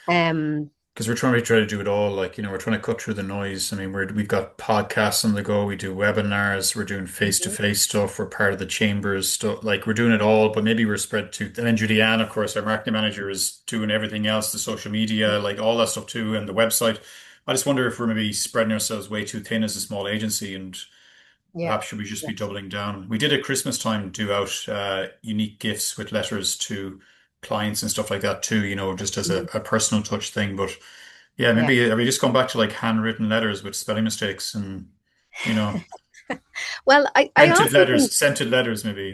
Um, because we're trying to do it all. Like, we're trying to cut through the noise. I mean, we've got podcasts on the go. We do webinars. We're doing Mhm. face-to-face stuff. We're part of the chambers stuff. Like, we're doing it all, but maybe we're spread too. And then Julianne, of course, our marketing manager, is doing everything else, the social media, like all that stuff too, and the website. I just wonder if we're maybe spreading ourselves way too thin as a small agency, and Yeah. perhaps should we just Yeah. be doubling down? We did at Christmas time do out unique gifts with letters to clients and stuff like that too, just as Mhm. a personal touch thing. But yeah, Yeah. maybe are we just going back to like handwritten letters with spelling mistakes and you know Well, I also think, scented letters maybe,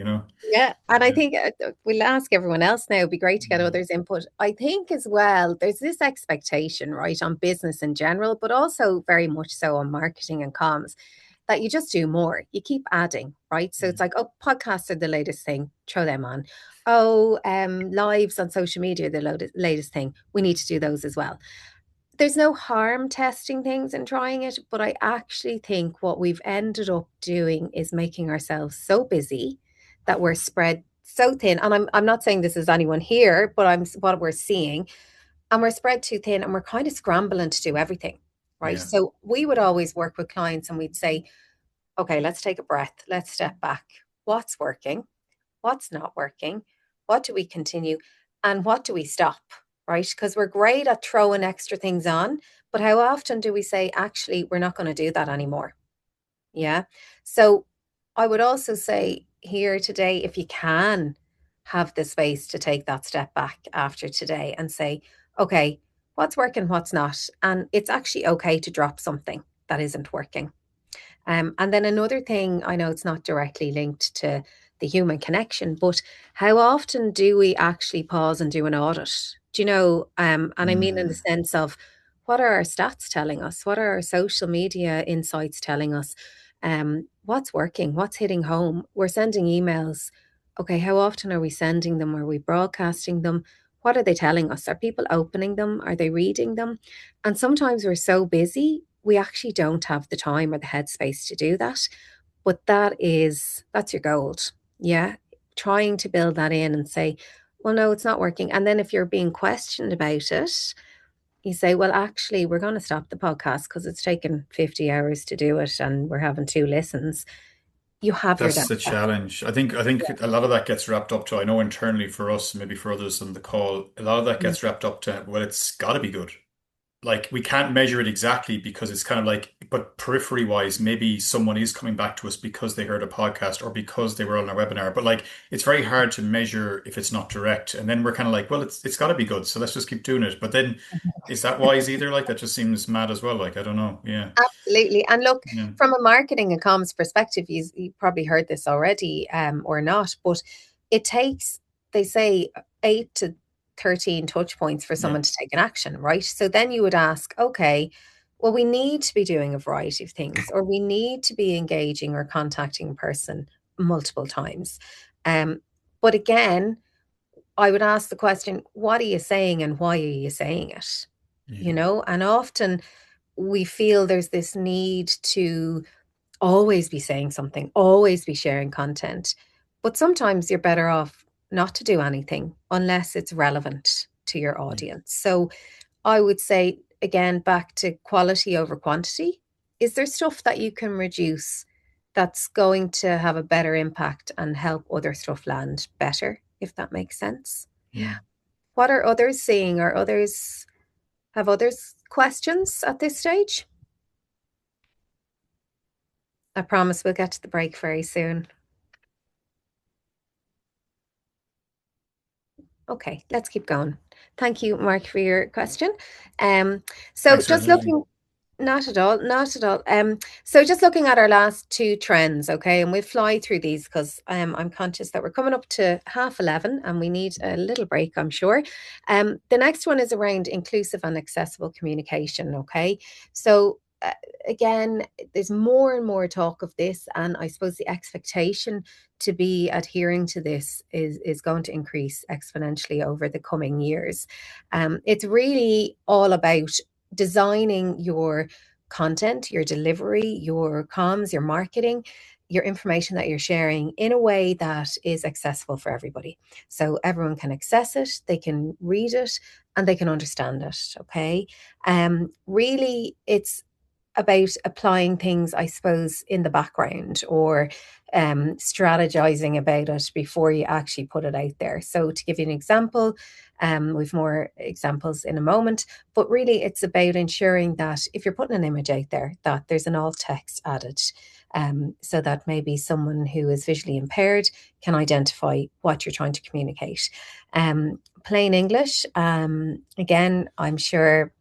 yeah, and I Yeah. think we'll ask everyone else now. It'd be great to get Mm. others' input. I think as well, there's this expectation, right, on business in general, but also very much so on marketing and comms, that you just do more. You keep adding, right? So it's Mm. like, oh, podcasts are the latest thing, throw them on. Oh, lives on social media are the latest thing. We need to do those as well. There's no harm testing things and trying it, but I actually think what we've ended up doing is making ourselves so busy that we're spread so thin. And I'm not saying this is anyone here, but I'm what we're seeing, and we're spread too thin, and we're kind of scrambling to do everything, right? Yeah. So we would always work with clients, and we'd say, okay, let's take a breath, let's step back. What's working? What's not working? What do we continue? And what do we stop? Right? Because we're great at throwing extra things on, but how often do we say, actually, we're not going to do that anymore? Yeah. So I would also say here today, if you can have the space to take that step back after today and say, okay, what's working, what's not? And it's actually okay to drop something that isn't working. And then another thing, I know it's not directly linked to the human connection, but how often do we actually pause and do an audit? Do you know? And I mean, in the Mm. sense of what are our stats telling us? What are our social media insights telling us? What's working? What's hitting home? We're sending emails. Okay, how often are we sending them? Are we broadcasting them? What are they telling us? Are people opening them? Are they reading them? And sometimes we're so busy, we actually don't have the time or the headspace to do that. But that's your gold. Yeah. Trying to build that in and say, well, no, it's not working. And then if you're being questioned about it, you say, well, actually, we're going to stop the podcast because it's taken 50 hours to do it and we're having two listens. You have your That's the data. challenge. I think a lot of that gets wrapped up to, I know internally for us, maybe for others on the call, a lot of that Yeah. gets wrapped up to, well, it's got to be good. Like we can't measure it exactly because it's kind of like, but periphery wise, maybe someone is coming back to us because they heard a podcast or because they were on our webinar. But like, it's very hard to measure if it's not direct. And then we're kind of like, well, it's got to be good, so let's just keep doing it. But then, is that wise either? Like that just seems mad as well. Like I don't know. Yeah, Absolutely. And look, yeah, from a marketing and comms perspective, you probably heard this already, or not, but it takes, they say, 8 to 13 touch points for yeah. someone to take an action, right? So then you would ask, okay, well, we need to be doing a variety of things, or we need to be engaging or contacting a person multiple times. Um, but again, I would ask the question, what are you saying and why are you saying it? Yeah. And often we feel there's this need to always be saying something, always be sharing content. But sometimes you're better off not to do anything unless it's relevant to your Yeah. audience. So I would say, again, back to quality over quantity. Is there stuff that you can reduce that's going to have a better impact and help other stuff land better, if that makes sense? Yeah. What are others seeing? Are others have others questions at this stage? I promise we'll get to the break very soon. Okay, let's keep going. Thank you, Mark, for your question. So Thanks for just listening. looking, not at all, not at all. So just looking at our last two trends, okay, and we'll fly through these because I'm conscious that we're coming up to 11:30 and we need a little break, I'm sure. The next one is around inclusive and accessible communication, okay? So again, there's more and more talk of this, and I suppose the expectation to be adhering to this is going to increase exponentially over the coming years. It's really all about designing your content, your delivery, your comms, your marketing, your information that you're sharing in a way that is accessible for everybody. So everyone can access it, they can read it, and they can understand it. Okay. Really, it's about applying things, I suppose, in the background, or strategizing about it before you actually put it out there. So to give you an example, we've more examples in a moment, but really it's about ensuring that if you're putting an image out there, that there's an alt text added, so that maybe someone who is visually impaired can identify what you're trying to communicate. Plain English, again, I'm sure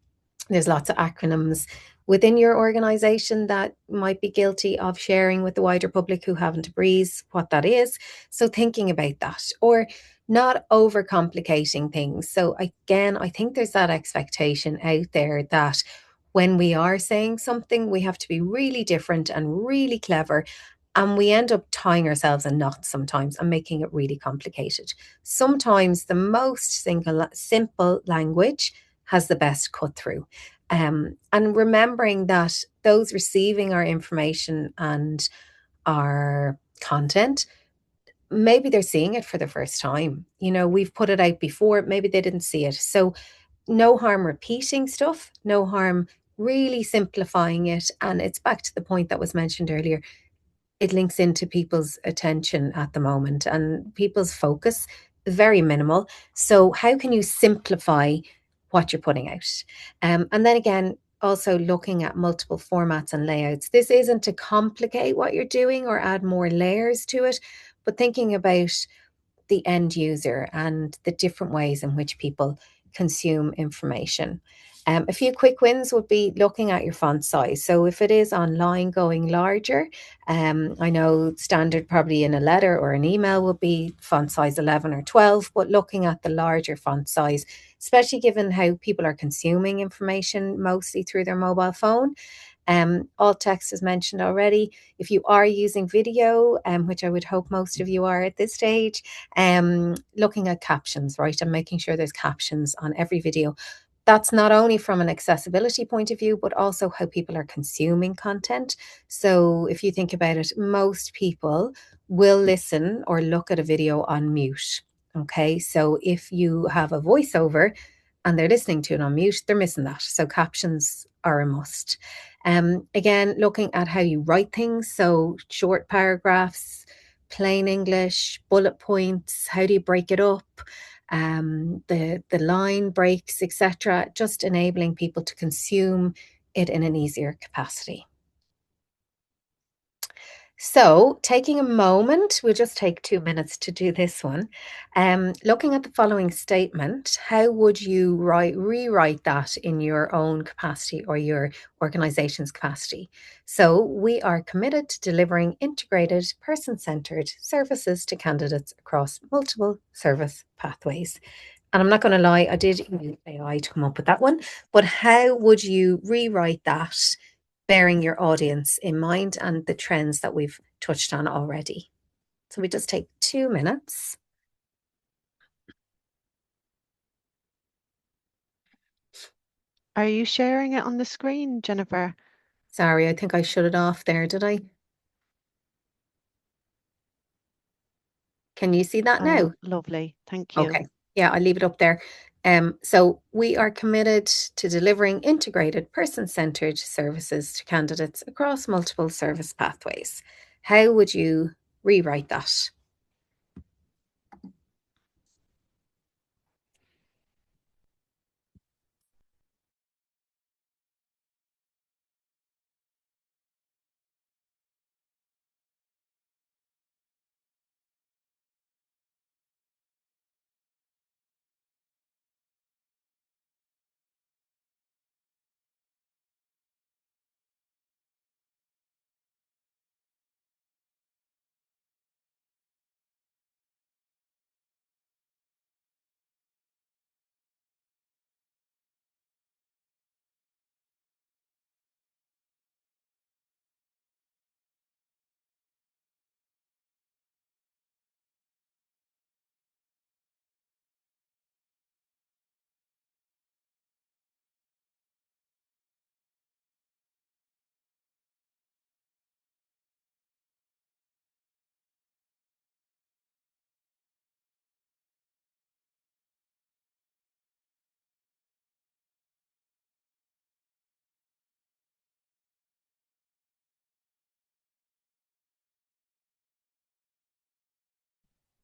there's lots of acronyms within your organization that might be guilty of sharing with the wider public who haven't a breeze what that is. So thinking about that, or not overcomplicating things. So again, I think there's that expectation out there that when we are saying something, we have to be really different and really clever. And we end up tying ourselves in knots sometimes and making it really complicated. Sometimes the most simple language has the best cut through. And remembering that those receiving our information and our content, maybe they're seeing it for the first time. You know, we've put it out before, maybe they didn't see it. So no harm repeating stuff, no harm really simplifying it. And it's back to the point that was mentioned earlier. It links into people's attention at the moment, and people's focus is very minimal. So how can you simplify what you're putting out? And then again, also looking at multiple formats and layouts. This isn't to complicate what you're doing or add more layers to it, but thinking about the end user and the different ways in which people consume information. A few quick wins would be looking at your font size. So if it is online, going larger, I know standard probably in a letter or an email would be font size 11 or 12, but looking at the larger font size, especially given how people are consuming information mostly through their mobile phone. Alt text is mentioned already. If you are using video, which I would hope most of you are at this stage, looking at captions, right, and making sure there's captions on every video. That's not only from an accessibility point of view, but also how people are consuming content. So if you think about it, most people will listen or look at a video on mute. Okay, so if you have a voiceover and they're listening to it on mute, they're missing that. So captions are a must. Again, looking at how you write things. So short paragraphs, plain English, bullet points, how do you break it up? The line breaks, etc., just enabling people to consume it in an easier capacity. So taking a moment, we'll just take 2 minutes to do this one. Looking at the following statement, how would you rewrite that in your own capacity or your organization's capacity? So we are committed to delivering integrated, person-centered services to candidates across multiple service pathways. And I'm not going to lie, I did use AI to come up with that one, but how would you rewrite that, bearing your audience in mind and the trends that we've touched on already? So we just take 2 minutes. Are you sharing it on the screen, Jennifer? Sorry, I think I shut it off there, did I? Can you see that now? Lovely. Thank you. Okay. Yeah, I'll leave it up there. So we are committed to delivering integrated, person-centered services to candidates across multiple service pathways. How would you rewrite that?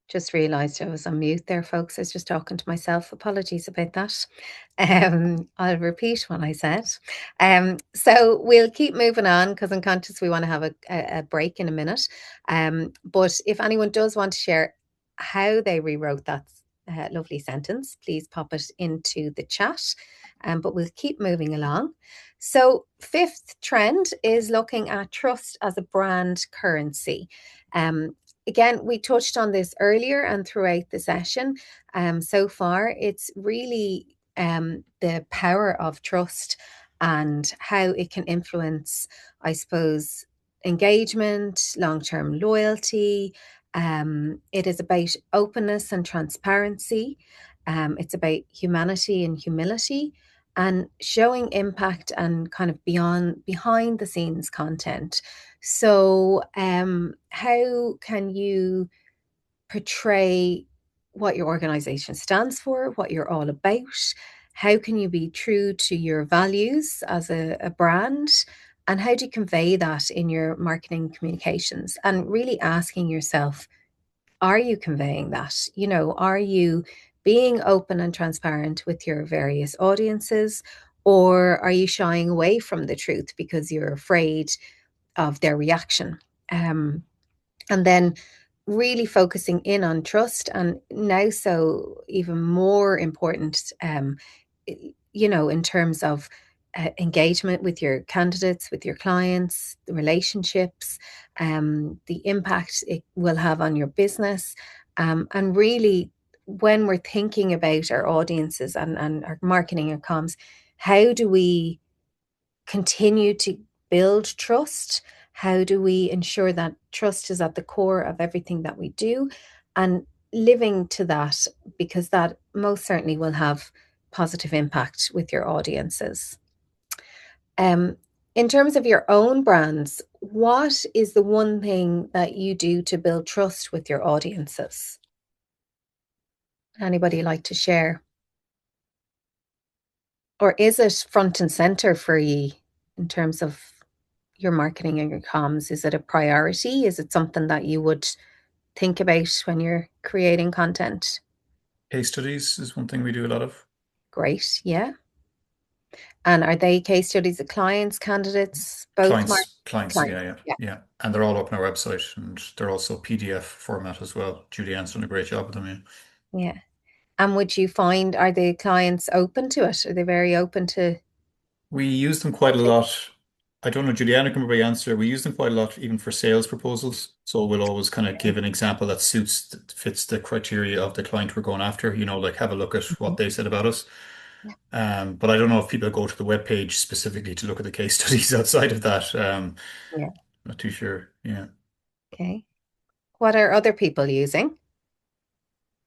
Just realised I was on mute there, folks. I was just talking to myself. Apologies about that. I'll repeat what I said. So we'll keep moving on because I'm conscious we want to have a break in a minute. But if anyone does want to share how they rewrote that lovely sentence, please pop it into the chat. But we'll keep moving along. So fifth trend is looking at trust as a brand currency. Again, we touched on this earlier and throughout the session. So far, it's really the power of trust and how it can influence, I suppose, engagement, long-term loyalty. It is about openness and transparency. It's about humanity and humility, and showing impact and kind of behind the scenes content. So, how can you portray what your organization stands for, what you're all about? How can you be true to your values as a brand? And how do you convey that in your marketing communications? And really asking yourself, are you conveying that? You know, are you being open and transparent with your various audiences? Or are you shying away from the truth because you're afraid of their reaction? And then really focusing in on trust, and now so even more important, you know, in terms of engagement with your candidates, with your clients, the relationships, the impact it will have on your business, and really when we're thinking about our audiences and our marketing and comms, how do we continue to build trust? How do we ensure that trust is at the core of everything that we do, and living to that, because that most certainly will have positive impact with your audiences. In terms of your own brands, what is the one thing that you do to build trust with your audiences? Anybody like to share? Or is it front and center for you in terms of your marketing and your comms? Is it a priority? Is it something that you would think about when you're creating content? Case studies is one thing we do a lot of. Great, yeah. And are they case studies of clients, candidates, both? Clients, yeah. And they're all up on our website, and they're also PDF format as well. Julianne's done a great job with them, yeah. And would you find, are the clients open to it? Are they very open to? We use them quite a lot. I don't know, Juliana can probably answer. We use them quite a lot even for sales proposals. So we'll always kind of give an example that fits the criteria of the client we're going after, like have a look at what they said about us. But I don't know if people go to the webpage specifically to look at the case studies outside of that. Yeah. Not too sure. Yeah. Okay. What are other people using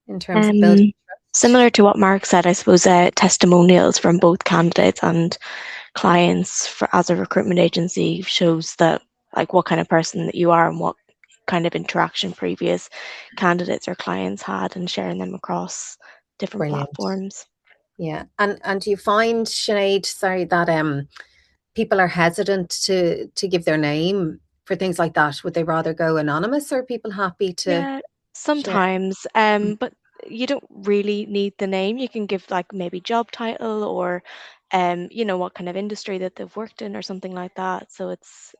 in terms of building trust? Similar to what Mark said, I suppose testimonials from both candidates and clients as a recruitment agency shows that like what kind of person that you are and what kind of interaction previous candidates or clients had, and sharing them across different platforms. Yeah. And do you find, Sinead, sorry, that people are hesitant to give their name for things like that? Would they rather go anonymous, or are people happy to? Yeah, sometimes. But you don't really need the name. You can give like maybe job title or what kind of industry that they've worked in or something like that. So it's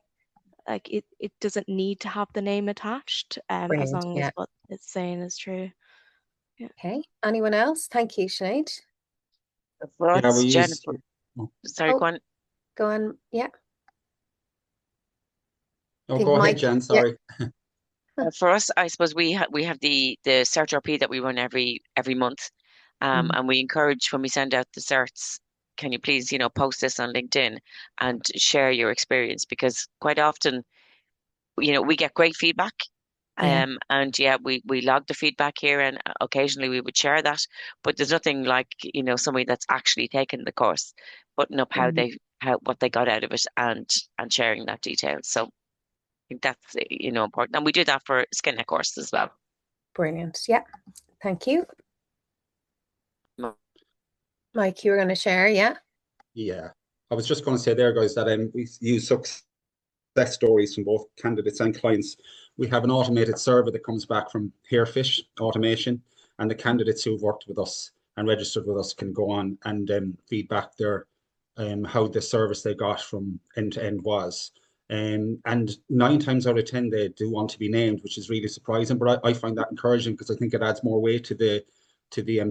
like it doesn't need to have the name attached, as long as what it's saying is true. Yeah. Okay. Anyone else? Thank you, Sinead. For us, Jennifer. Sorry, go on. Go on. Yeah. Oh, go ahead, Jen. Sorry. For us, I suppose we have the Cert RP that we run every month, and we encourage when we send out the certs, can you please post this on LinkedIn and share your experience, because quite often we get great feedback, and we log the feedback here, and occasionally we would share that, but there's nothing like somebody that's actually taken the course putting up what they got out of it and sharing that detail. So I think that's important, and we do that for Skillnet course as well. Brilliant. Yeah, thank you. Mike, you were going to share, yeah? Yeah, I was just going to say there, guys, that we use success stories from both candidates and clients. We have an automated survey that comes back from Hairfish Automation, and the candidates who've worked with us and registered with us can go on and feedback their how the service they got from end to end was. And 9 times out of 10, they do want to be named, which is really surprising. But I find that encouraging because I think it adds more weight to the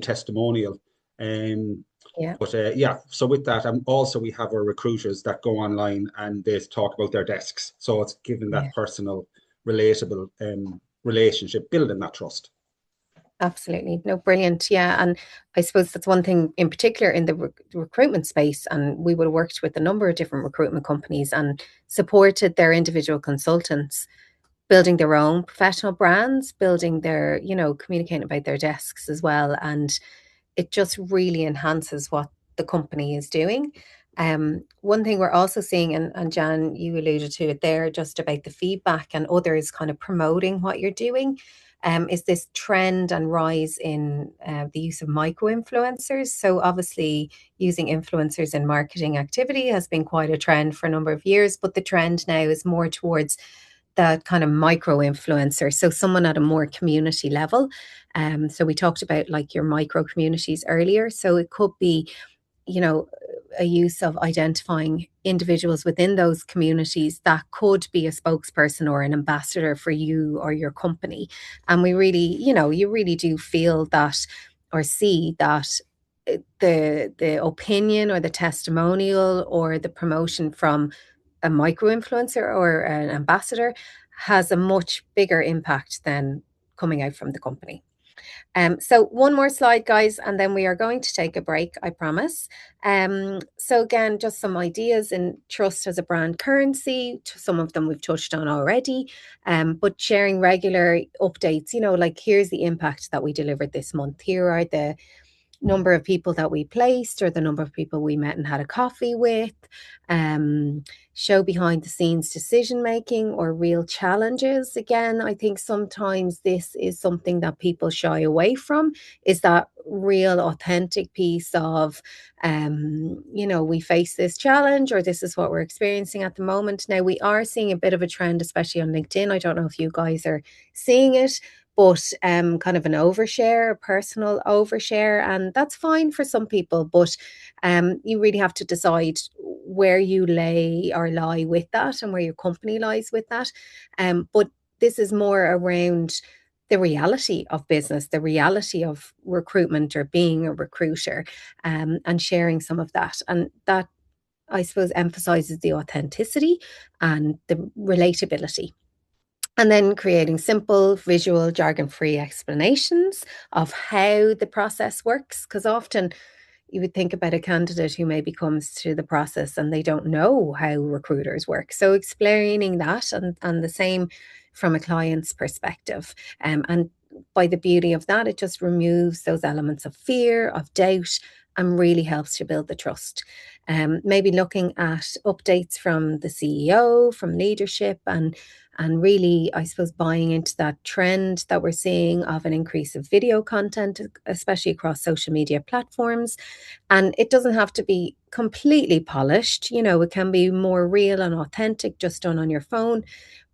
testimonial. Yeah. But yeah, so with that, also we have our recruiters that go online and they talk about their desks. So it's giving that personal, relatable relationship, building that trust. Absolutely. No, brilliant. Yeah. And I suppose that's one thing in particular in the recruitment space. And we would have worked with a number of different recruitment companies and supported their individual consultants building their own professional brands, building their, communicating about their desks as well. And it just really enhances what the company is doing. One thing we're also seeing, and Jan, you alluded to it there, just about the feedback and others kind of promoting what you're doing, is this trend and rise in the use of micro-influencers. So obviously using influencers in marketing activity has been quite a trend for a number of years, but the trend now is more towards that kind of micro influencer. So someone at a more community level. So we talked about like your micro communities earlier. So it could be, a use of identifying individuals within those communities that could be a spokesperson or an ambassador for you or your company. And we really, you really do feel that or see that the opinion or the testimonial or the promotion from a micro influencer or an ambassador has a much bigger impact than coming out from the company. So one more slide, guys, and then we are going to take a break, I promise. So again, just some ideas in trust as a brand currency. Some of them we've touched on already, but sharing regular updates, like here's the impact that we delivered this month. Here are the number of people that we placed or the number of people we met and had a coffee with, show behind the scenes decision making or real challenges. Again, I think sometimes this is something that people shy away from, is that real authentic piece of we face this challenge or this is what we're experiencing at the moment. Now we are seeing a bit of a trend, especially on LinkedIn. I don't know if you guys are seeing it, but kind of an overshare, a personal overshare, and that's fine for some people, but you really have to decide where you lie with that and where your company lies with that. But this is more around the reality of business, the reality of recruitment or being a recruiter, and sharing some of that. And that, I suppose, emphasizes the authenticity and the relatability. And then creating simple, visual, jargon-free explanations of how the process works. Because often you would think about a candidate who maybe comes to the process and they don't know how recruiters work. So explaining that and the same from a client's perspective. And by the beauty of that, it just removes those elements of fear, of doubt, and really helps to build the trust. Maybe looking at updates from the CEO, from leadership, and really, I suppose, buying into that trend that we're seeing of an increase of video content, especially across social media platforms. And it doesn't have to be completely polished. It can be more real and authentic, just done on your phone.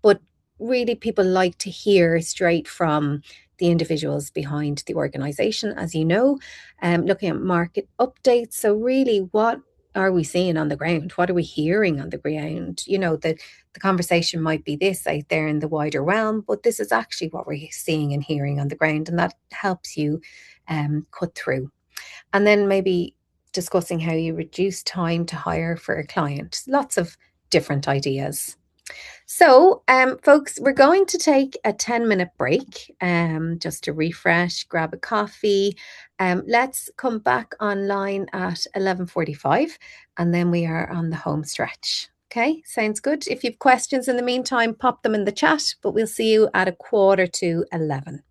But really, people like to hear straight from the individuals behind the organization, as you know, looking at market updates. So really, what are we seeing on the ground? What are we hearing on the ground? The conversation might be this out there in the wider realm, but this is actually what we're seeing and hearing on the ground, and that helps you cut through. And then maybe discussing how you reduce time to hire for a client. Lots of different ideas. So, folks, we're going to take a 10-minute break just to refresh, grab a coffee. Let's come back online at 11:45, and then we are on the home stretch. Okay, sounds good. If you have questions in the meantime, pop them in the chat, but we'll see you at 11:15.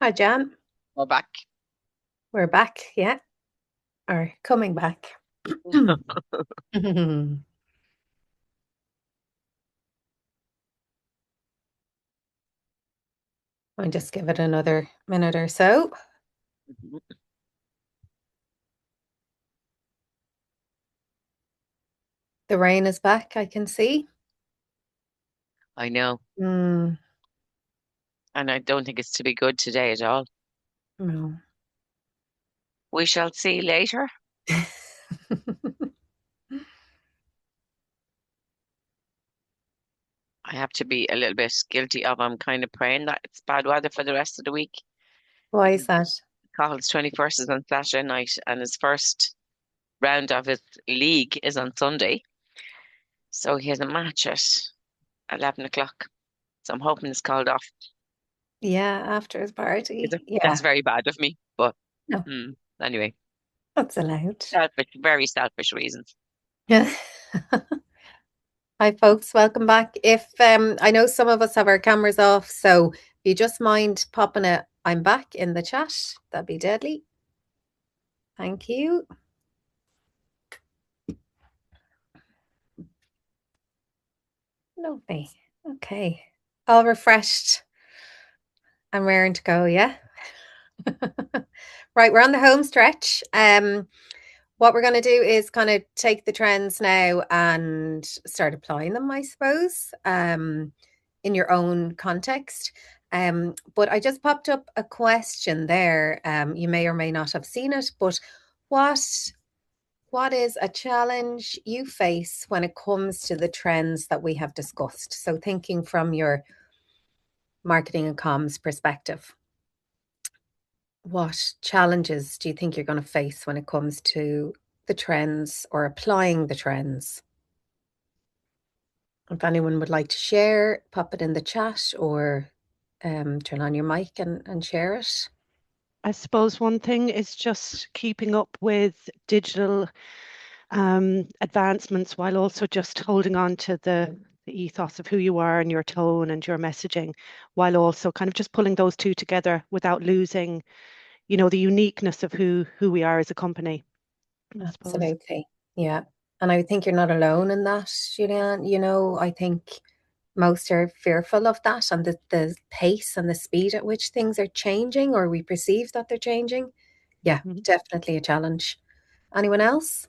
Hi, Jan. We're back. We're back, yeah. Or coming back. I'll just give it another minute or so. The rain is back, I can see. I know. Mm, And I don't think it's to be good today at all. no. We shall see later. I have to be a little bit guilty of I'm kind of praying that it's bad weather for the rest of the week. Why is that? Cahill's 21st is on Saturday night and his first round of his league is on Sunday. So he has a match at 11 o'clock. So I'm hoping it's called off. Yeah, after his party. Yeah, That's very bad of me. But no, anyway, that's allowed. selfish, very selfish reasons. Yeah. Hi, folks. Welcome back. If I know some of us have our cameras off, so if you just mind popping a "I'm back" in the chat, that'd be deadly. Thank you. Lovely. Okay. All refreshed and raring to go, yeah? Right, we're on the home stretch. What we're going to do is kind of take the trends now and start applying them, I suppose, in your own context. But I just popped up a question there. You may or may not have seen it, but what is a challenge you face when it comes to the trends that we have discussed? So thinking from your marketing and comms perspective, what challenges do you think you're going to face when it comes to the trends or applying the trends? If anyone would like to share, pop it in the chat or turn on your mic and share it. I suppose one thing is just keeping up with digital advancements while also just holding on to the ethos of who you are and your tone and your messaging, while also kind of just pulling those two together without losing, the uniqueness of who we are as a company, I suppose. Absolutely. Yeah. And I think you're not alone in that, Julianne. I think most are fearful of that and the pace and the speed at which things are changing or we perceive that they're changing. Yeah, definitely a challenge. Anyone else?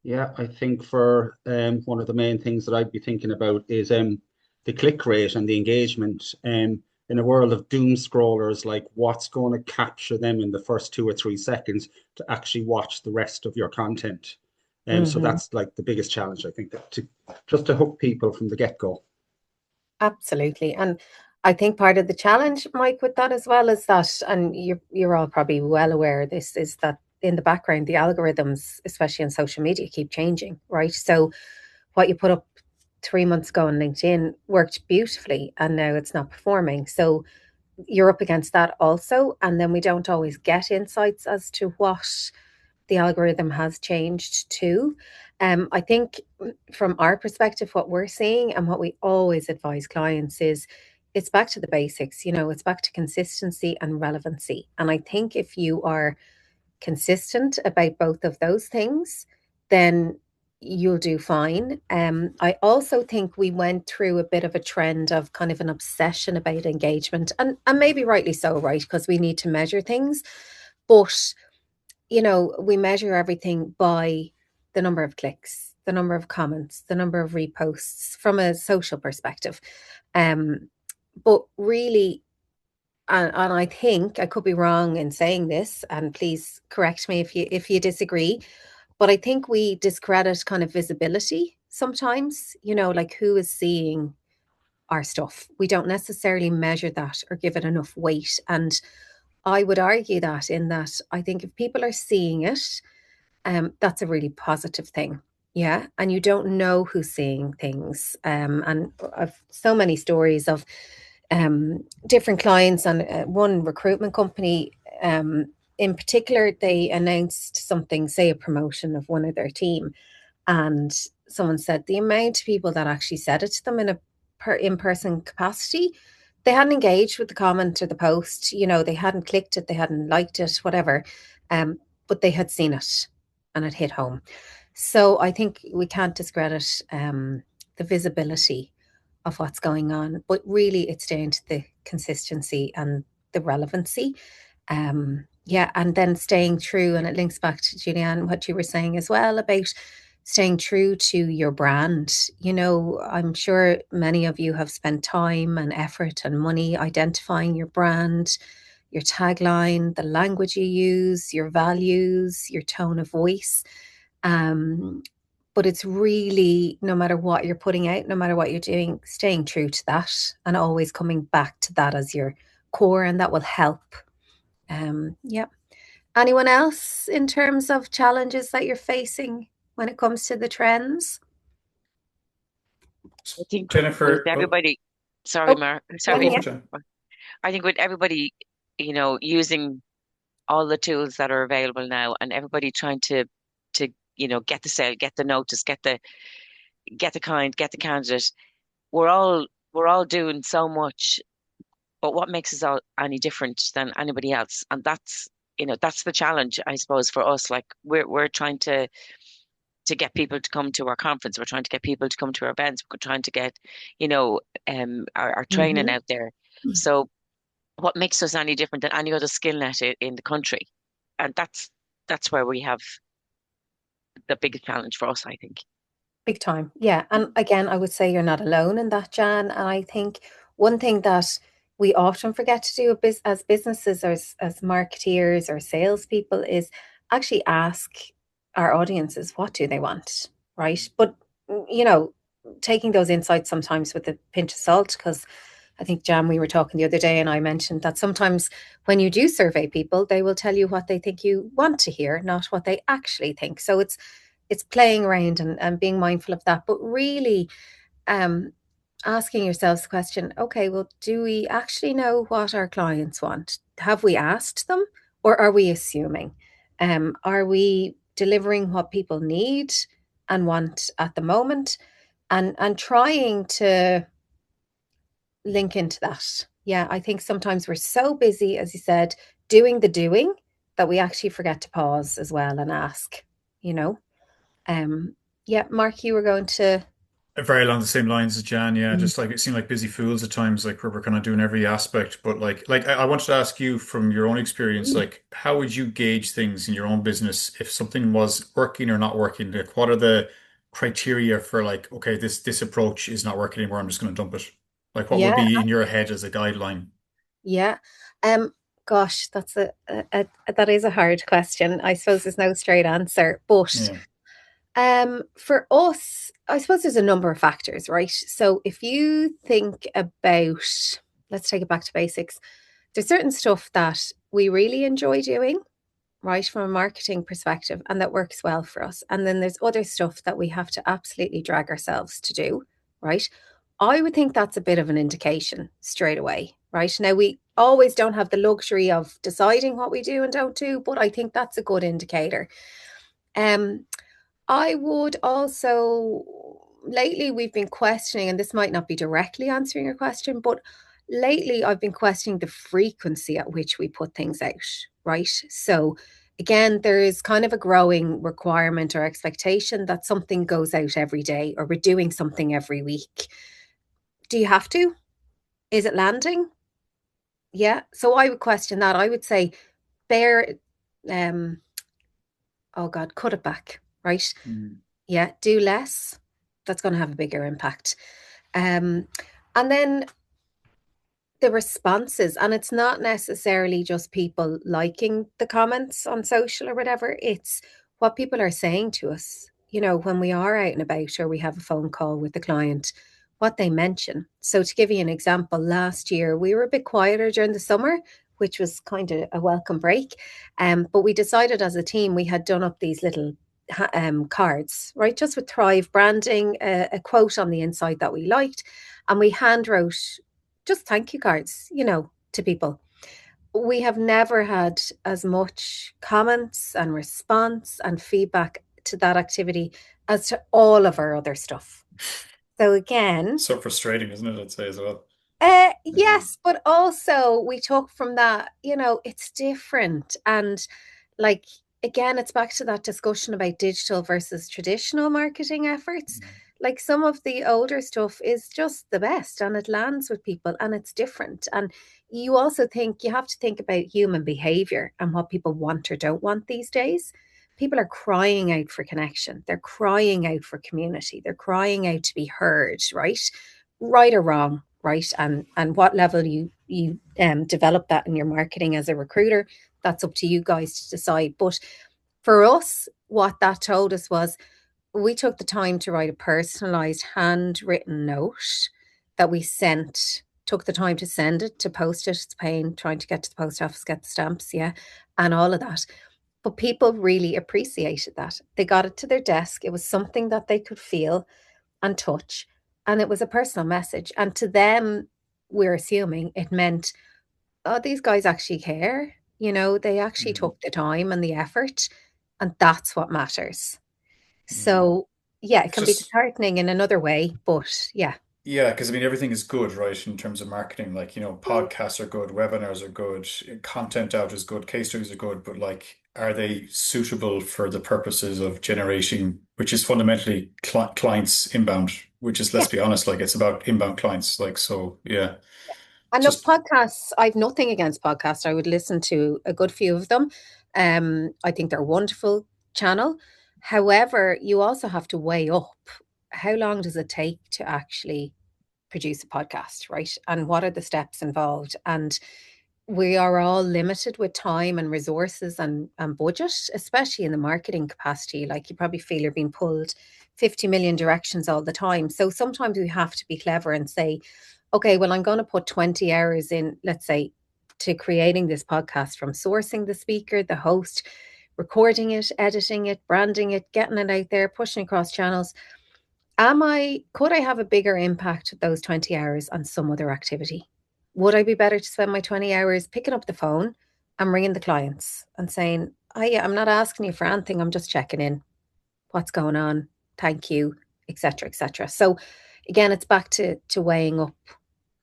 Yeah, I think for one of the main things that I'd be thinking about is the click rate and the engagement. In a world of doom scrollers, like what's going to capture them in the first 2 or 3 seconds to actually watch the rest of your content. So that's like the biggest challenge, I think, just to hook people from the get-go. Absolutely. And I think part of the challenge, Mike, with that as well is that, and you're all probably well aware of this, is that in the background, the algorithms, especially on social media, keep changing, right? So what you put up 3 months ago on LinkedIn worked beautifully and now it's not performing. So you're up against that also. And then we don't always get insights as to what the algorithm has changed too. I think from our perspective, what we're seeing and what we always advise clients is it's back to the basics, it's back to consistency and relevancy. And I think if you are consistent about both of those things, then you'll do fine. I also think we went through a bit of a trend of kind of an obsession about engagement, and maybe rightly so, right? Because we need to measure things. But we measure everything by the number of clicks, the number of comments, the number of reposts from a social perspective. But really, and I think I could be wrong in saying this, and please correct me if you disagree, but I think we discredit kind of visibility sometimes, like who is seeing our stuff. We don't necessarily measure that or give it enough weight. And I would argue that in that I think if people are seeing it, that's a really positive thing. Yeah. And you don't know who's seeing things. And I've so many stories of different clients and one recruitment company in particular, they announced something, say a promotion of one of their team. And someone said the amount of people that actually said it to them in a in-person capacity, they hadn't engaged with the comment or the post, they hadn't clicked it, they hadn't liked it, whatever, but they had seen it and it hit home. So I think we can't discredit the visibility of what's going on, but really it's down to the consistency and the relevancy. Yeah, and then staying true, and it links back to Julianne, what you were saying as well about staying true to your brand. I'm sure many of you have spent time and effort and money identifying your brand, your tagline, the language you use, your values, your tone of voice. But it's really, no matter what you're putting out, no matter what you're doing, staying true to that and always coming back to that as your core, and that will help. Yeah. Anyone else in terms of challenges that you're facing when it comes to the trends? I think Jennifer, with everybody, sorry, Mark, sorry. Yeah. I think with everybody, using all the tools that are available now, and everybody trying to get the sale, get the notice, get the candidate. We're all doing so much, but what makes us all any different than anybody else? And that's the challenge, I suppose, for us. Like we're trying to get people to come to our conference. We're trying to get people to come to our events. We're trying to get, our training out there. So what makes us any different than any other Skillnet in the country? And that's where we have the biggest challenge for us, I think. Big time. Yeah. And again, I would say you're not alone in that, Jan. And I think one thing that we often forget to do as businesses or as marketeers or salespeople is actually ask our audiences, what do they want? Right. But, taking those insights sometimes with a pinch of salt, because I think, Jan, we were talking the other day and I mentioned that sometimes when you do survey people, they will tell you what they think you want to hear, not what they actually think. So it's playing around and being mindful of that, but really asking yourselves the question, okay, well, do we actually know what our clients want? Have we asked them, or are we assuming? Are we delivering what people need and want at the moment, and trying to link into that? Yeah, I think sometimes we're so busy, as you said, doing the doing, that we actually forget to pause as well and ask, yeah, Mark, you were going to. Very along the same lines as Jan, yeah. Just like it seemed like busy fools at times, like where we're kind of doing every aspect. But I wanted to ask you from your own experience, like how would you gauge things in your own business if something was working or not working? Like what are the criteria for like, okay, this approach is not working anymore, I'm just going to dump it. Like what would Yeah, be in your head as a guideline? yeah. Gosh, that's that is a hard question. I suppose there's no straight answer, but for us, I suppose there's a number of factors, right? So if you think about, let's take it back to basics. There's certain stuff that we really enjoy doing, right, from a marketing perspective, and that works well for us. And then there's other stuff that we have to absolutely drag ourselves to do, right? I would think that's a bit of an indication straight away, right? Now, we always don't have the luxury of deciding what we do and don't do, but I think that's a good indicator. I would also, lately we've been questioning, and this might not be directly answering your question, but lately I've been questioning the frequency at which we put things out, right? So again, there is kind of a growing requirement or expectation that something goes out every day, or we're doing something every week. Do you have to? Is it landing? Yeah. So I would question that. I would say bear, oh God, cut it back, right? Yeah, do less. That's going to have a bigger impact. And then the responses, and it's not necessarily just people liking the comments on social or whatever, it's what people are saying to us, when we are out and about or we have a phone call with the client, what they mention. So to give you an example, last year we were a bit quieter during the summer, which was kind of a welcome break. But we decided as a team, we had done up these little cards, right, just with Thrive branding, a quote on the inside that we liked, and we hand wrote just thank you cards, to people. We have never had as much comments and response and feedback to that activity as to all of our other stuff. So again, So frustrating, isn't it? I'd say as well. Yes, but also we took from that, it's different. And like, again, it's back to that discussion about digital versus traditional marketing efforts. Like some of the older stuff is just the best and it lands with people and it's different. And you also you have to think about human behavior and what people want or don't want these days. People are crying out for connection. They're crying out for community. They're crying out to be heard, right? Right or wrong, right? And what level you develop that in your marketing as a recruiter, that's up to you guys to decide. But for us, what that told us was we took the time to write a personalized handwritten note that we sent, took the time to send it, to post it. It's a pain trying to get to the post office, get the stamps, yeah, and all of that. But people really appreciated that. They got it to their desk. It was something that they could feel and touch. And it was a personal message. And to them, we're assuming it meant, oh, these guys actually care. They actually took the time and the effort. And that's what matters. So, yeah, it It's can be just, disheartening in another way, but yeah. yeah, because I mean, everything is good, right, in terms of marketing. Like, podcasts are good, webinars are good, content out is good, case studies are good, but like, are they suitable for the purposes of generating, which is fundamentally clients inbound, which is, let's Yeah. be honest, like, it's about inbound clients. Like, so, yeah, And look, just, podcasts, I've nothing against podcasts. I would listen to a good few of them. I think they're a wonderful channel. However, you also have to weigh up how long does it take to actually produce a podcast, right? And what are the steps involved? And we are all limited with time and resources and budget, especially in the marketing capacity. Like you probably feel you're being pulled 50 million directions all the time. So sometimes we have to be clever and say, okay, well, I'm going to put 20 hours in, let's say, to creating this podcast, from sourcing the speaker, the host, recording it, editing it, branding it, getting it out there, pushing across channels. Could I have a bigger impact with those 20 hours on some other activity? Would I be better to spend my 20 hours picking up the phone and ringing the clients and saying, oh yeah, I'm not asking you for anything, I'm just checking in. What's going on? Thank you, etc., etc. So again, it's back to weighing up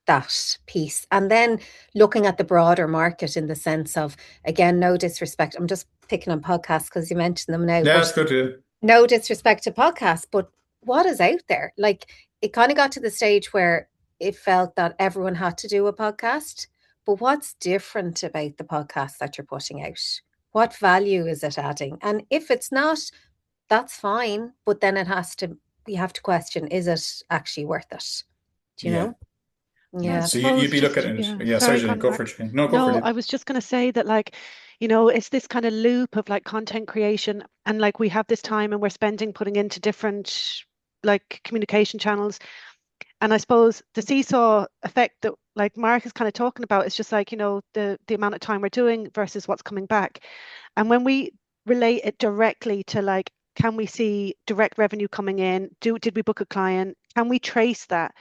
that piece and then looking at the broader market in the sense of, again, no disrespect. I'm just picking on podcasts because you mentioned them now, yeah, but it's good to, no disrespect to podcasts, but what is out there? Like it kind of got to the stage where it felt that everyone had to do a podcast. But what's different about the podcast that you're putting out? What value is it adding? And if it's not, that's fine. But then we have to question, is it actually worth it? Do you yeah. know? Yeah, I Yeah. So you'd suppose be looking just, at it. yeah, Yeah, sorry, sorry, Jenny, gone go Mark. for it, Jenny. No, go for No, it. I was just going to say that, like, it's this kind of loop of like content creation, and like we have this time and we're spending putting into different like communication channels. And I suppose the seesaw effect that like Mark is kind of talking about is just like, the amount of time we're doing versus what's coming back. And when we relate it directly to like, can we see direct revenue coming in? Did we book a client? Can we trace that?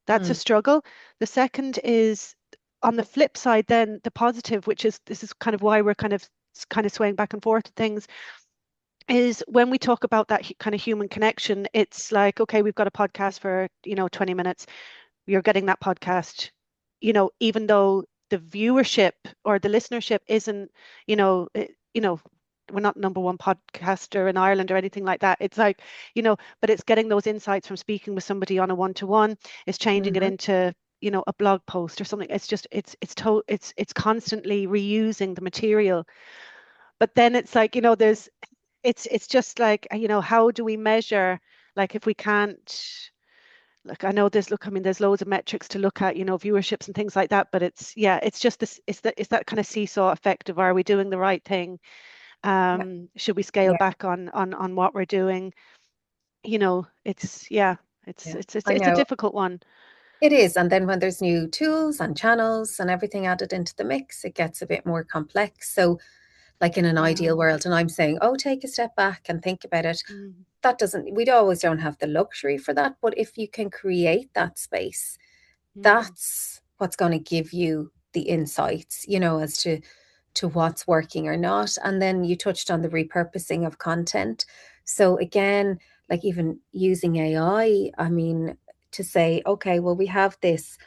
That's a Mm, struggle. The second is on the flip side, then the positive, which is this is kind of why we're kind of swaying back and forth to things, is when we talk about that kind of human connection, it's like, okay, we've got a podcast for 20 minutes. You're getting that podcast, even though the viewership or the listenership isn't, we're not number one podcaster in Ireland or anything like that. It's like, but it's getting those insights from speaking with somebody on a one-to-one. It's changing it mhm. into a blog post or something. It's just it's constantly reusing the material. But then it's like, there's it's just like, how do we measure, like, if we can't, like, I know I mean, there's loads of metrics to look at, viewerships and things like that, but it's just this, it's that kind of seesaw effect of, are we doing the right thing? Yeah. Should we scale Yeah. back on what we're doing? It's, yeah, it's Yeah. it's it's I it's a know. difficult one. It is. And then when there's new tools and channels and everything added into the mix, it gets a bit more complex. So, like in an Yeah. ideal world, and I'm saying, oh, take a step back and think about it. Mm, We always don't have the luxury for that. But if you can create that space, mm, that's what's going to give you the insights, as to what's working or not. And then you touched on the repurposing of content. So again, like even using AI, I mean, to say, okay, well, we have this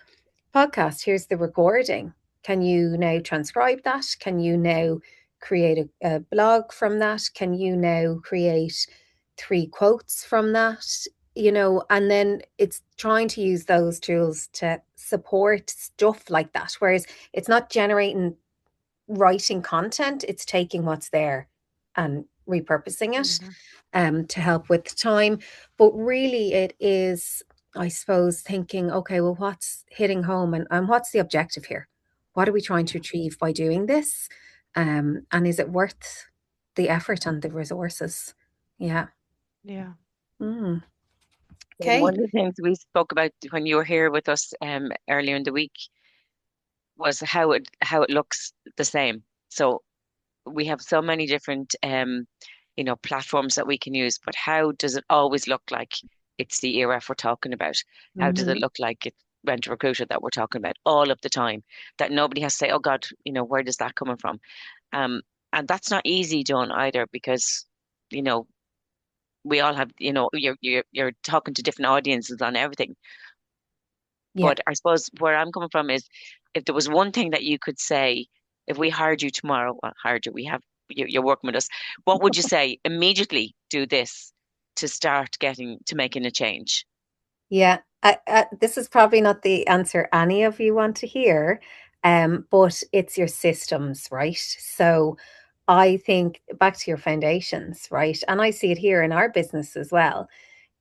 podcast, here's the recording. Can you now transcribe that? Can you now create a blog from that? Can you now create 3 quotes from that? You know, and then it's trying to use those tools to support stuff like that. Whereas it's not generating writing content, it's taking what's there and repurposing it to help with time. But really it is, I suppose, thinking, okay, well, what's hitting home and what's the objective here? What are we trying to achieve by doing this? And is it worth the effort and the resources? Yeah. Yeah. Mm. And Okay. one of the things we spoke about when you were here with us earlier in the week was how it looks the same. So we have so many different platforms that we can use, but how does it always look like it's the ERF we're talking about? How does it Mhm. look like it's Rent a Recruiter that we're talking about all of the time? That nobody has to say, oh God, where does that coming from? And that's not easy done either, because we all have, you're talking to different audiences on everything. Yeah. But I suppose where I'm coming from is, if there was one thing that you could say, if we hired you tomorrow, well, hired you, you're working with us, what would you say? Immediately do this to start making a change. Yeah, this is probably not the answer any of you want to hear, but it's your systems, right? So I think back to your foundations, right? And I see it here in our business as well.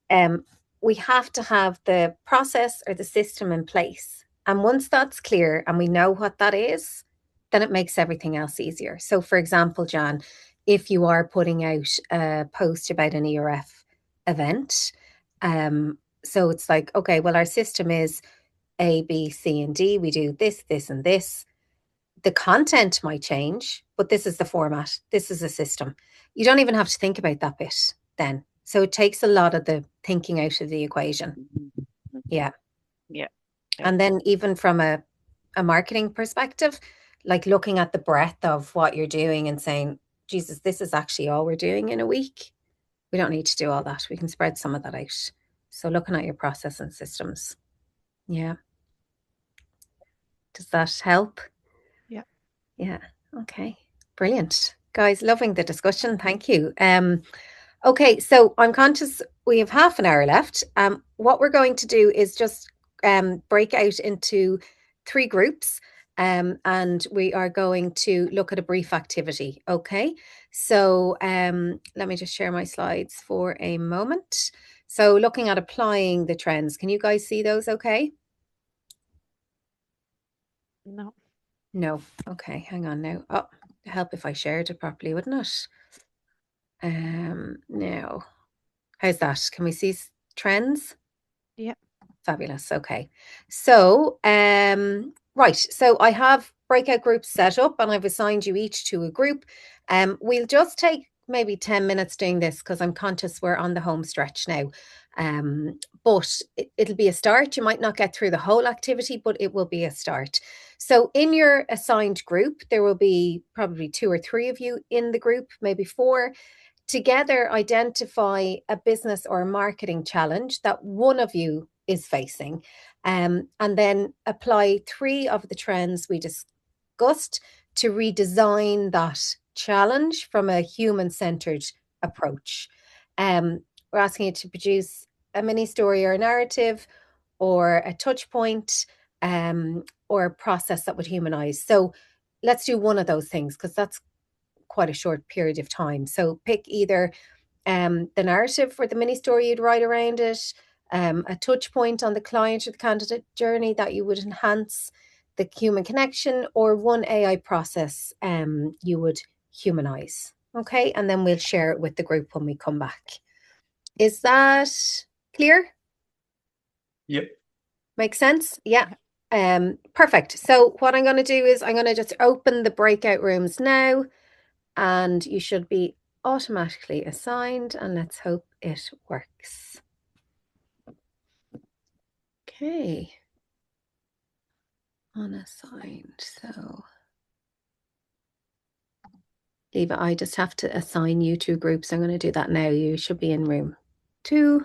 Um, we have to have the process or the system in place. And once that's clear and we know what that is, then it makes everything else easier. So, for example, Jan, if you are putting out a post about an ERF event, so it's like, okay, well, our system is A, B, C, and D. We do this, this, and this. The content might change, but this is the format. This is a system. You don't even have to think about that bit then. So it takes a lot of the thinking out of the equation. Mhm. Yeah. Yeah. And then even from a marketing perspective, like looking at the breadth of what you're doing and saying, Jesus, this is actually all we're doing in a week. We don't need to do all that. We can spread some of that out. So looking at your process and systems. Yeah. Does that help? Yeah. Yeah. Okay. Brilliant. Guys, loving the discussion. Thank you. Okay, so I'm conscious we have half an hour left. What we're going to do is just break out into 3 groups, and we are going to look at a brief activity. Okay, so let me just share my slides for a moment. So looking at applying the trends, can you guys see those okay? No. No. Okay, hang on now. Oh, help if I shared it properly, wouldn't it? Now, how's that? Can we see trends? Yeah. Fabulous. Okay. So, right. So I have breakout groups set up and I've assigned you each to a group. We'll just take maybe 10 minutes doing this because I'm conscious we're on the home stretch now. But it'll be a start. You might not get through the whole activity, but it will be a start. So in your assigned group, there will be probably 2 or 3 of you in the group, maybe 4. Together, identify a business or a marketing challenge that one of you is facing, and then apply 3 of the trends we discussed to redesign that challenge from a human-centered approach. We're asking you to produce a mini story or a narrative or a touch point, or a process that would humanize. So let's do one of those things because that's quite a short period of time. So pick either the narrative or the mini story you'd write around it, a touch point on the client or the candidate journey that you would enhance the human connection, or one AI process you would humanize. Okay, and then we'll share it with the group when we come back. Is that clear? Yep. Makes sense? Yeah. Perfect. So what I'm going to do is I'm going to just open the breakout rooms now, and you should be automatically assigned, and let's hope it works. Okay. Unassigned. So Eva, I just have to assign you 2 groups. I'm going to do that now. You should be in room 2.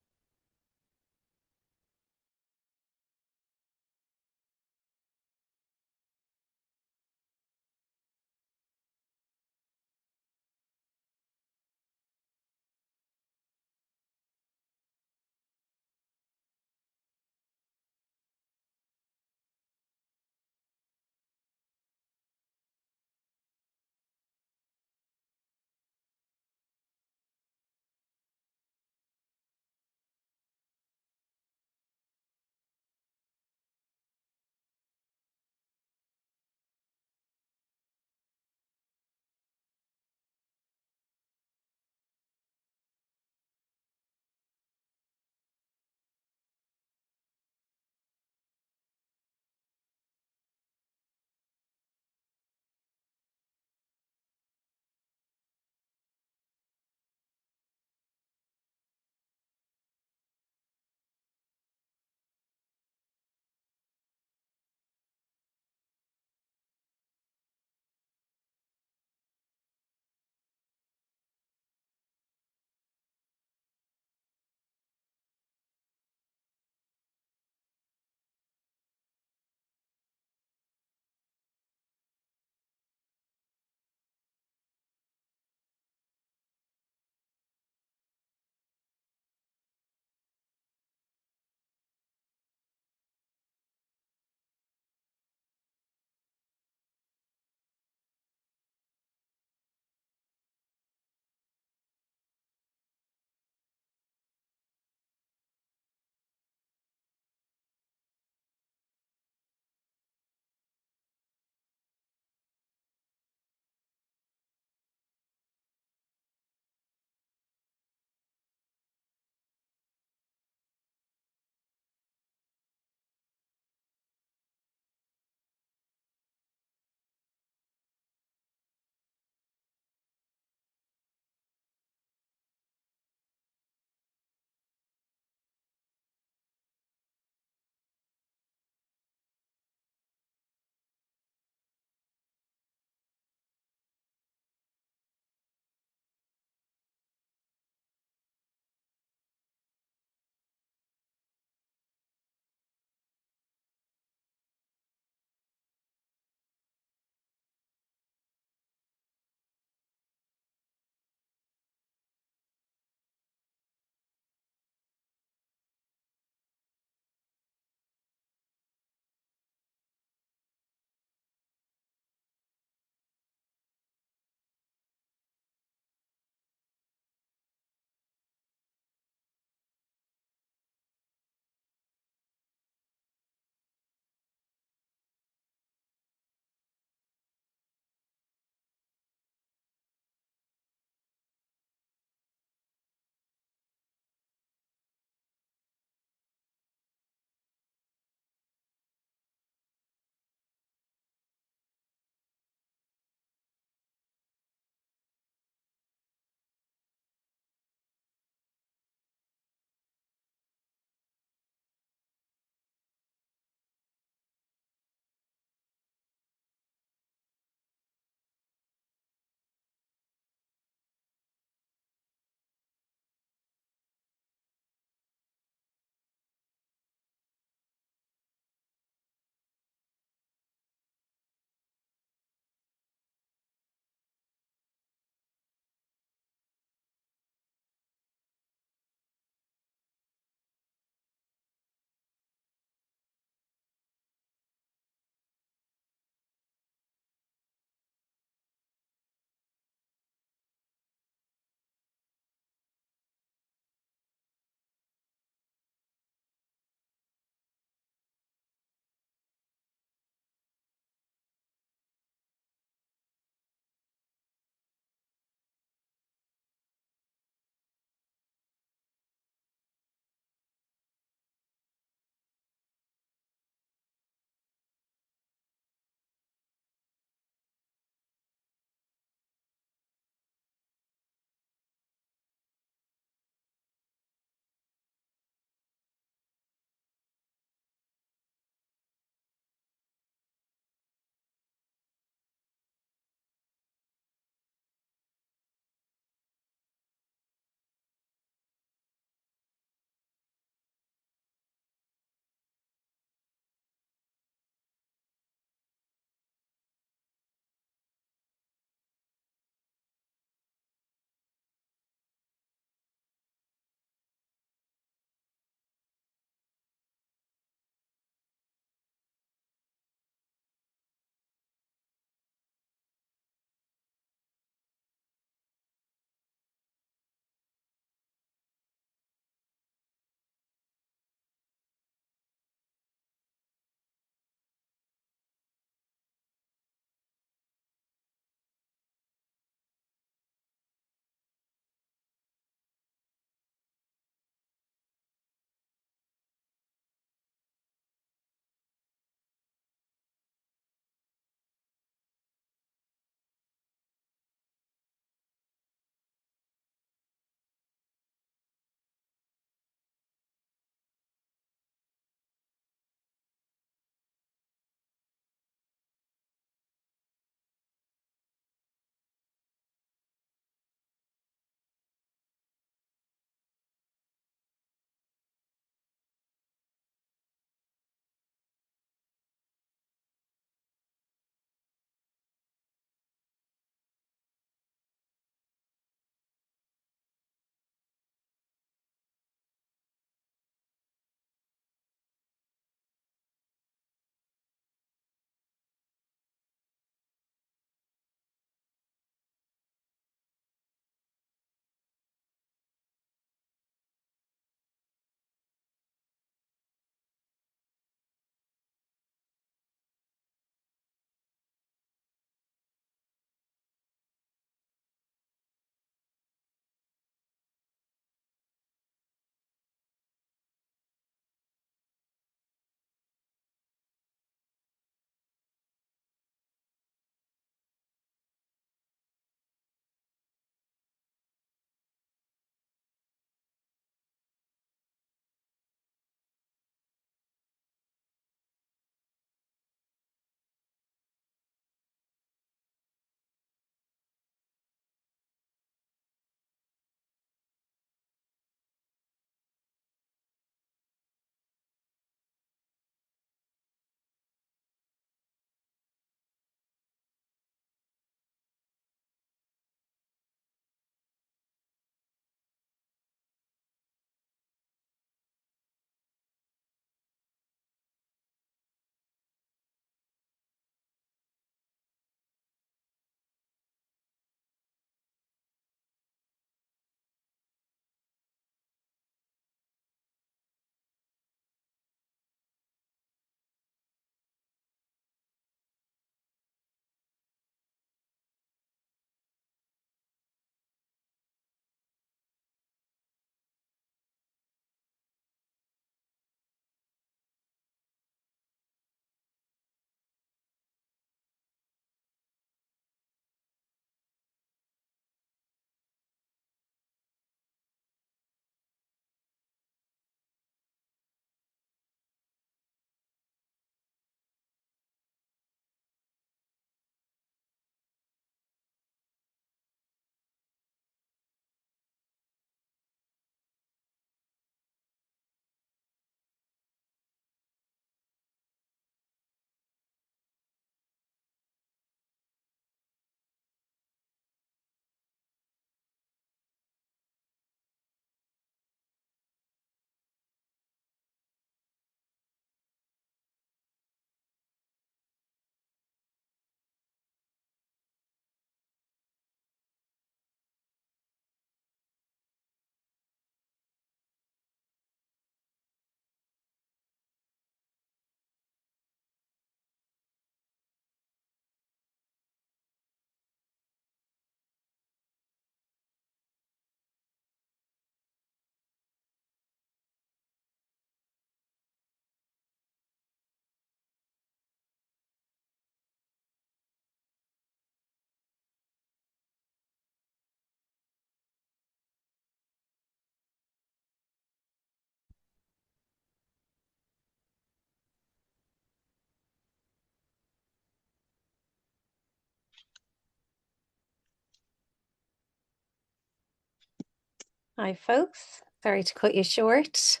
Hi, folks. Sorry to cut you short. It's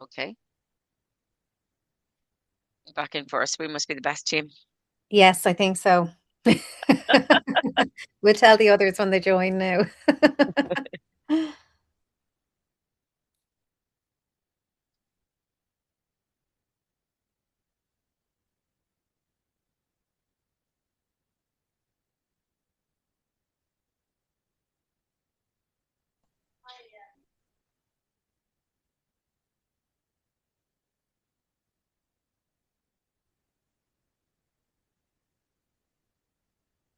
okay. Back in first. We must be the best team. Yes, I think so. We'll tell the others when they join now.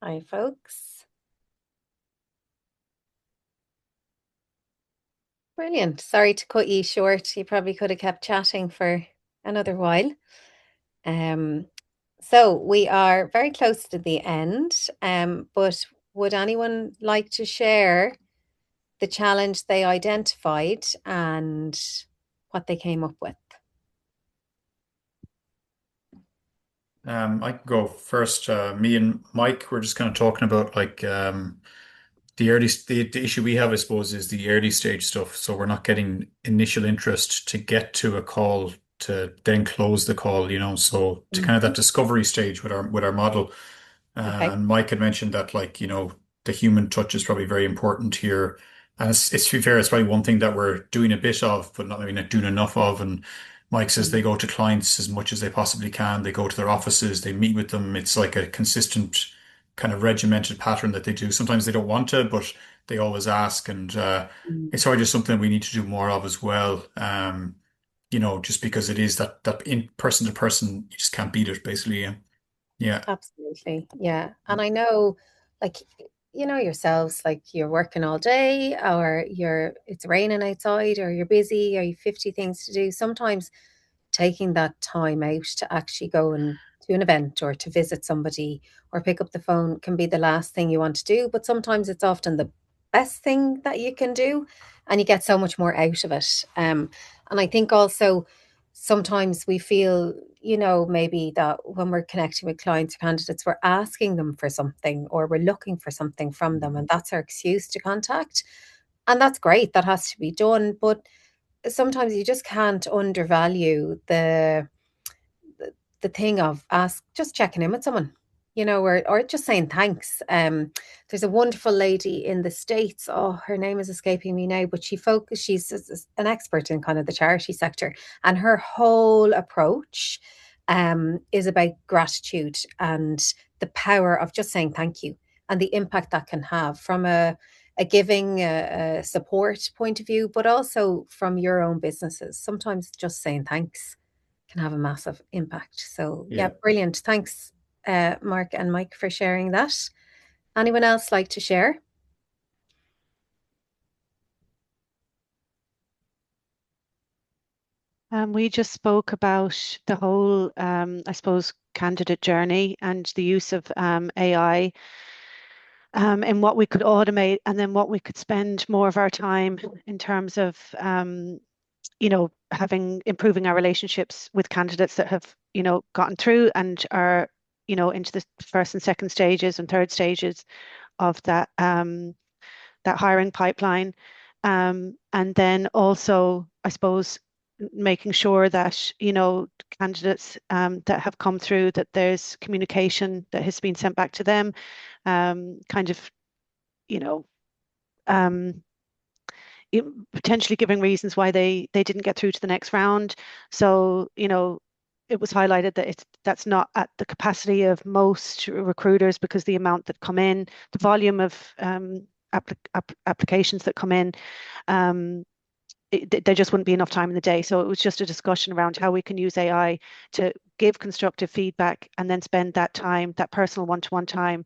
Hi, folks. Brilliant. Sorry to cut you short. You probably could have kept chatting for another while. So we are very close to the end, but would anyone like to share the challenge they identified and what they came up with? I can go first. Me and Mike were just kind of talking about like the issue we have, I suppose, is the early stage stuff. So we're not getting initial interest to get to a call to then close the call, So to kind of that discovery stage with our model. Okay. And Mike had mentioned that, like, the human touch is probably very important here. And it's to be fair, it's probably one thing that we're doing a bit of, but not maybe not doing enough of. And Mike says they go to clients as much as they possibly can. They go to their offices, they meet with them. It's like a consistent kind of regimented pattern that they do. Sometimes they don't want to, but they always ask. And it's probably just something we need to do more of as well. Just because it is that in person to person, you just can't beat it, basically. Yeah. Yeah. Absolutely. Yeah. And I know, like, yourselves, like you're working all day or it's raining outside or you're busy or you've 50 things to do. Sometimes taking that time out to actually go and do an event or to visit somebody or pick up the phone can be the last thing you want to do. But sometimes it's often the best thing that you can do and you get so much more out of it. And I think also sometimes we feel, maybe that when we're connecting with clients or candidates, we're asking them for something or we're looking for something from them, and that's our excuse to contact. And that's great, that has to be done. But sometimes you just can't undervalue the thing of just checking in with someone, or just saying thanks. There's a wonderful lady in the States. Oh, her name is escaping me now, but she's an expert in kind of the charity sector, and her whole approach is about gratitude and the power of just saying thank you and the impact that can have from a giving a support point of view, but also from your own businesses. Sometimes just saying thanks can have a massive impact. So yeah, Yeah. brilliant. Thanks, Mark and Mike, for sharing that. Anyone else like to share? We just spoke about the whole, I suppose, candidate journey and the use of AI and what we could automate, and then what we could spend more of our time in terms of, improving our relationships with candidates that have, gotten through and are, into the first and second stages and third stages of that hiring pipeline. And then also, I suppose, making sure that, candidates that have come through, that there's communication that has been sent back to them, kind of, you know, um, potentially giving reasons why they didn't get through to the next round. So, it was highlighted that that's not at the capacity of most recruiters, because the amount that come in, the volume of applications that come in, there just wouldn't be enough time in the day. So it was just a discussion around how we can use AI to give constructive feedback and then spend that time, that personal one-to-one time,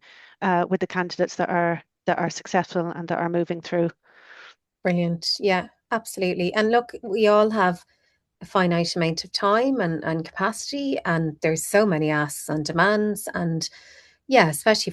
with the candidates that are successful and that are moving through. Brilliant. Yeah, absolutely. And look, we all have a finite amount of time and capacity, and there's so many asks and demands. And yeah, especially